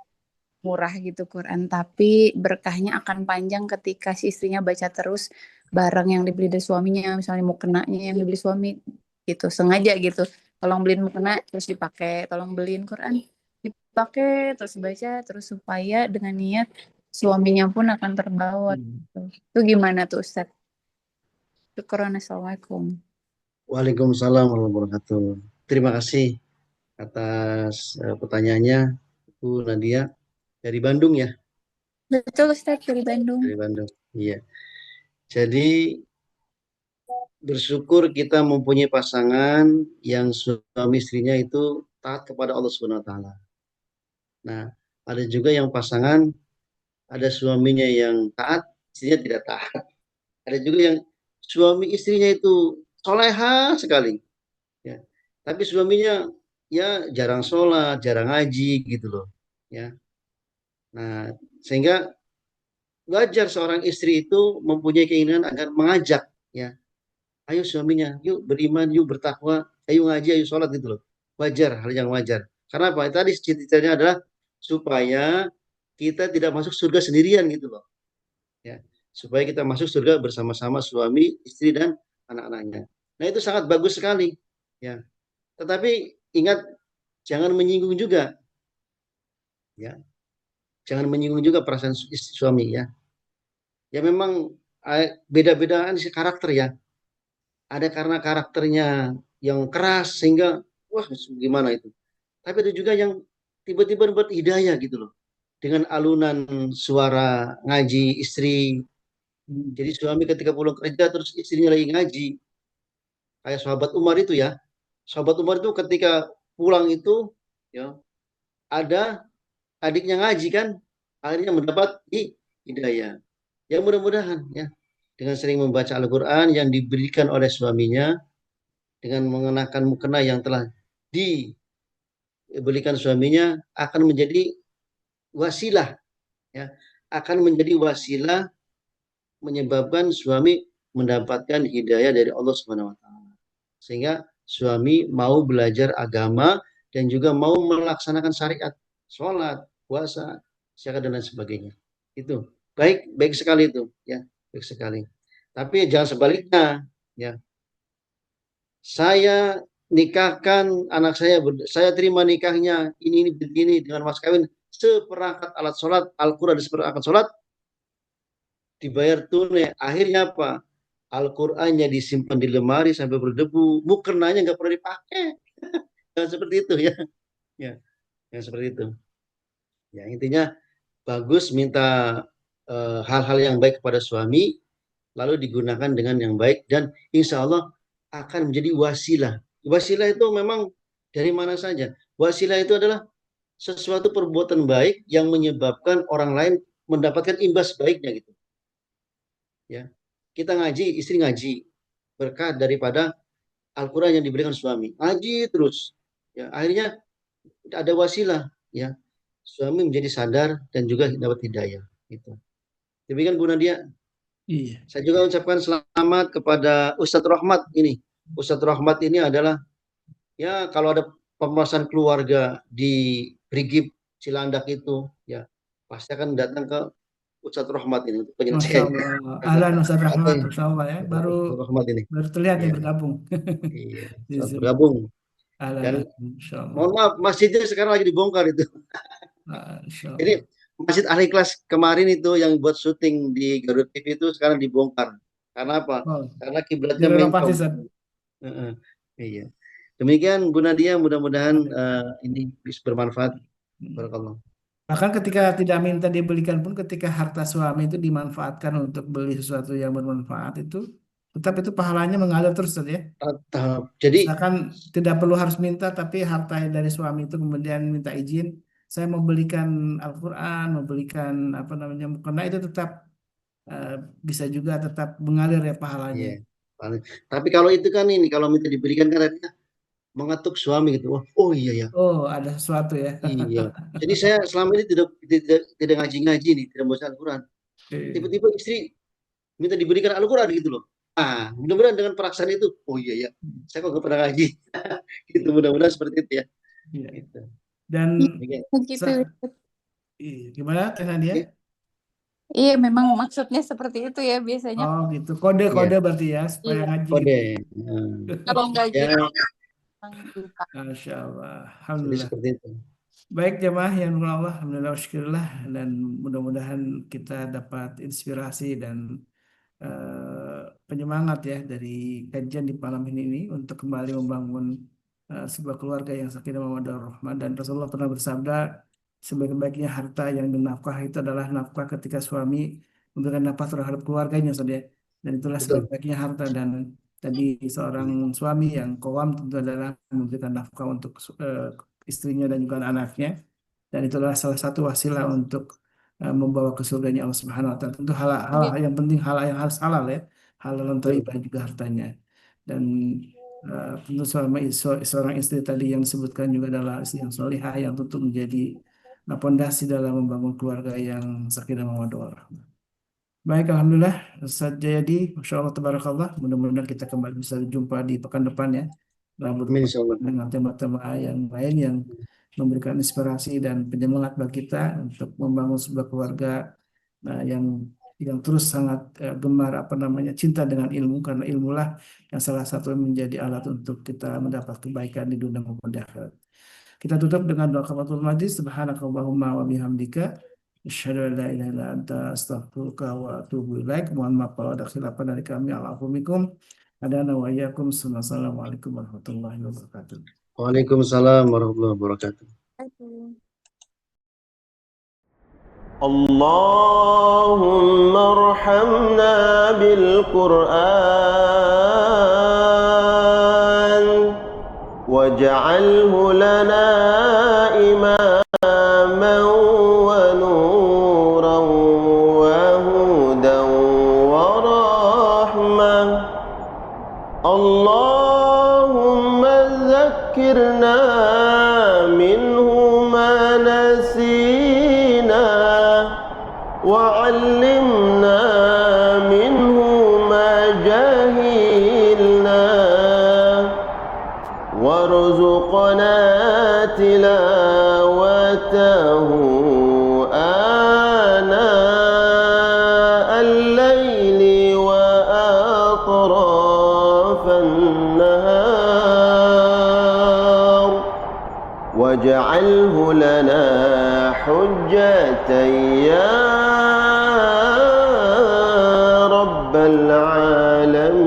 murah gitu Quran, tapi berkahnya akan panjang ketika si istrinya baca terus barang yang dibeli dari suaminya, misalnya mau kenanya yang dibeli suami gitu, sengaja gitu. Tolong beliin mukena terus dipakai, tolong beliin Quran dipakai terus baca terus supaya dengan niat suaminya pun akan terbawa gitu. Itu gimana tuh Ustaz? Syukuran, Assalamualaikum. Waalaikumsalam warahmatullahi wabarakatuh. Terima kasih atas pertanyaannya, Bu Nadia dari Bandung ya, Betul Ustaz, dari Bandung. dari Bandung. Iya. Jadi bersyukur kita mempunyai pasangan yang suami istrinya itu taat kepada Allah Subhanahu wa taala. Nah, ada juga yang pasangan ada suaminya yang taat, istrinya tidak taat. Ada juga yang suami istrinya itu soleha sekali, ya. Tapi suaminya ya jarang sholat, jarang ngaji gitu loh, ya. Nah, sehingga wajar seorang istri itu mempunyai keinginan agar mengajak, ya, ayo suaminya, yuk beriman, yuk bertakwa, ayo ngaji, ayo sholat gitu loh. Wajar, hal yang wajar. Karena apa? Tadi ceritanya adalah supaya kita tidak masuk surga sendirian gitu loh, ya. Supaya kita masuk surga bersama-sama suami, istri dan anak-anaknya. Nah, itu sangat bagus sekali, ya. Tetapi ingat jangan menyinggung juga, ya. Jangan menyinggung juga perasaan istri, suami ya. Ya memang beda-bedaan sih karakter ya. Ada karena karakternya yang keras sehingga wah gimana itu. Tapi ada juga yang tiba-tiba buat hidayah gitu loh. Dengan alunan suara ngaji istri. Jadi suami ketika pulang kerja terus istrinya lagi ngaji. Kayak sahabat Umar itu ya. Sahabat Umar itu ketika pulang itu ya ada adiknya ngaji kan, akhirnya mendapat hidayah. Ya mudah-mudahan ya dengan sering membaca Al-Quran yang diberikan oleh suaminya, dengan mengenakan mukena yang telah diberikan suaminya akan menjadi wasilah, ya, akan menjadi wasilah menyebabkan suami mendapatkan hidayah dari Allah Subhanahu wa taala. Sehingga suami mau belajar agama dan juga mau melaksanakan syariat, sholat, puasa, zakat dan lain sebagainya. Itu baik, baik sekali itu, ya, baik sekali. Tapi jangan sebaliknya, ya. Saya nikahkan anak saya terima nikahnya ini begini dengan mas kawin seperangkat alat sholat, Al-Quran seperangkat sholat, dibayar tunai. Akhirnya apa? Al-Qur'annya disimpan di lemari sampai berdebu, mukernanya nggak pernah dipakai. Nah, seperti itu ya. Ya, yang seperti itu. Ya, intinya bagus minta hal-hal yang baik kepada suami, lalu digunakan dengan yang baik dan insya Allah akan menjadi wasilah. Wasilah itu memang dari mana saja. Wasilah itu adalah sesuatu perbuatan baik yang menyebabkan orang lain mendapatkan imbas baiknya gitu. Ya, kita ngaji, istri ngaji, berkah daripada Al-Quran yang diberikan suami. Ngaji terus. Ya, akhirnya ada wasilah. Ya, suami menjadi sadar dan juga dapat hidayah. Gitu. Demikian Bu Nadia. Iya. Saya juga ucapkan selamat kepada Ustadz Rahmat ini. Ustadz Rahmat ini adalah, ya kalau ada pembahasan keluarga di Brigif Cilandak itu, ya pasti akan datang ke Ustadz Rahmat ini untuk Masya penyelesaian. Allah. Ahlan Ustaz Apa Rahmat, ya? Masya Allah ya. Baru Ustadz Rahmat ini. baru terlihat nih Iya, bergabung iya, di selamat Zoom. bergabung. Ahlan, Dan Masya Allah. mohon maaf, masjidnya sekarang lagi dibongkar itu. Masya Allah. Jadi Masjid Al-Ikhlas kemarin itu yang buat syuting di Garut TV itu sekarang dibongkar. Karena apa? Oh, Karena kiblatnya direnovasi, mencong. Ustaz. Heeh, iya. Demikian Bu Nadia, mudah-mudahan ini bisa bermanfaat. Barakallah. Bahkan ketika tidak minta dibelikan pun, ketika harta suami itu dimanfaatkan untuk beli sesuatu yang bermanfaat itu, tetap itu pahalanya mengalir terus, Ustaz, ya. Jadi Misalkan tidak perlu harus minta, tapi harta dari suami itu kemudian minta izin, saya mau belikan Al-Quran, mau belikan apa namanya, mukena, itu tetap eh, bisa juga tetap mengalir ya pahalanya. iya. Tapi kalau itu kan ini kalau minta diberikan kan artinya mengetuk suami gitu. Wah, oh iya ya. Oh, ada sesuatu ya. Iya. Jadi saya selama ini tidak ngaji-ngaji nih, tidak baca Al-Quran. Tiba-tiba istri minta diberikan Al-Quran gitu loh. Ah, mudah-mudahan dengan perasaan itu, oh iya ya, saya kok gak pernah ngaji. Gitu, mudah-mudahan seperti itu ya. Iya. Gitu. Dan Gitu. gimana Teh Nadia? Oke. Iya, memang maksudnya seperti itu ya biasanya. Oh gitu, kode-kode Iya, berarti ya supaya Iya. ngaji kode. gitu. Kalau nggak Ya, gitu, memang lupa. Masya Allah, jadi Alhamdulillah. seperti itu. Baik jemaah yang dirahmati Allah, Alhamdulillah, syukurillah, dan mudah-mudahan kita dapat inspirasi dan penyemangat ya dari kajian di malam ini untuk kembali membangun sebuah keluarga yang sakinah mawaddah warahmah. Dan Rasulullah pernah bersabda, sebaik-baiknya harta yang dinafkah itu adalah nafkah ketika suami memberikan nafkah terhadap keluarganya, saudara. Dan itulah Betul. sebaik-baiknya harta. Dan tadi seorang suami yang qawwam tentu adalah memberikan nafkah untuk istrinya dan juga anaknya. Dan itulah salah satu wasilah untuk membawa ke surganya Allah Subhanahu wa taala. Tentu hal yang penting, hal yang harus halal ya. Halal dan Betul. thayyibah juga hartanya. Dan tentu seorang istri tadi yang disebutkan juga adalah istri yang solihah yang tentu menjadi pondasi dalam membangun keluarga yang sakinah mawaddah warahmah. Baik, Alhamdulillah, Ustaz Jayadi, Masya Allah, Tabarakallah. Mudah-mudahan kita kembali bisa berjumpa di pekan depan ya. Dalam Amin insyaallah. dengan tema-tema yang lain yang memberikan inspirasi dan penyemangat bagi kita untuk membangun sebuah keluarga yang terus sangat gemar apa namanya cinta dengan ilmu, karena ilmulah yang salah satu menjadi alat untuk kita mendapat kebaikan di dunia maupun di akhirat. Kita tutup dengan doa kafaratul majlis. Subhanakallahumma wa bihamdika asyhadu an la ilaha illa anta astaghfiruka wa atubu ilaik. Mohon maaf kalau ada khilafan dari kami. Alaikum. Adana wa iyyakum. Assalamualaikum warahmatullahi wabarakatuh. Waalaikumsalam warahmatullahi wabarakatuh. اللهم ارحمنا بالقرآن واجعله لنا إماما ونورا وهدى ورحمة. اللهم ذكرنا منه ما نسينا وعلمنا منه ما جهلنا وارزقنا تلاوته آناء الليل وأطراف النهار واجعله لنا حجة يا رب العالمين.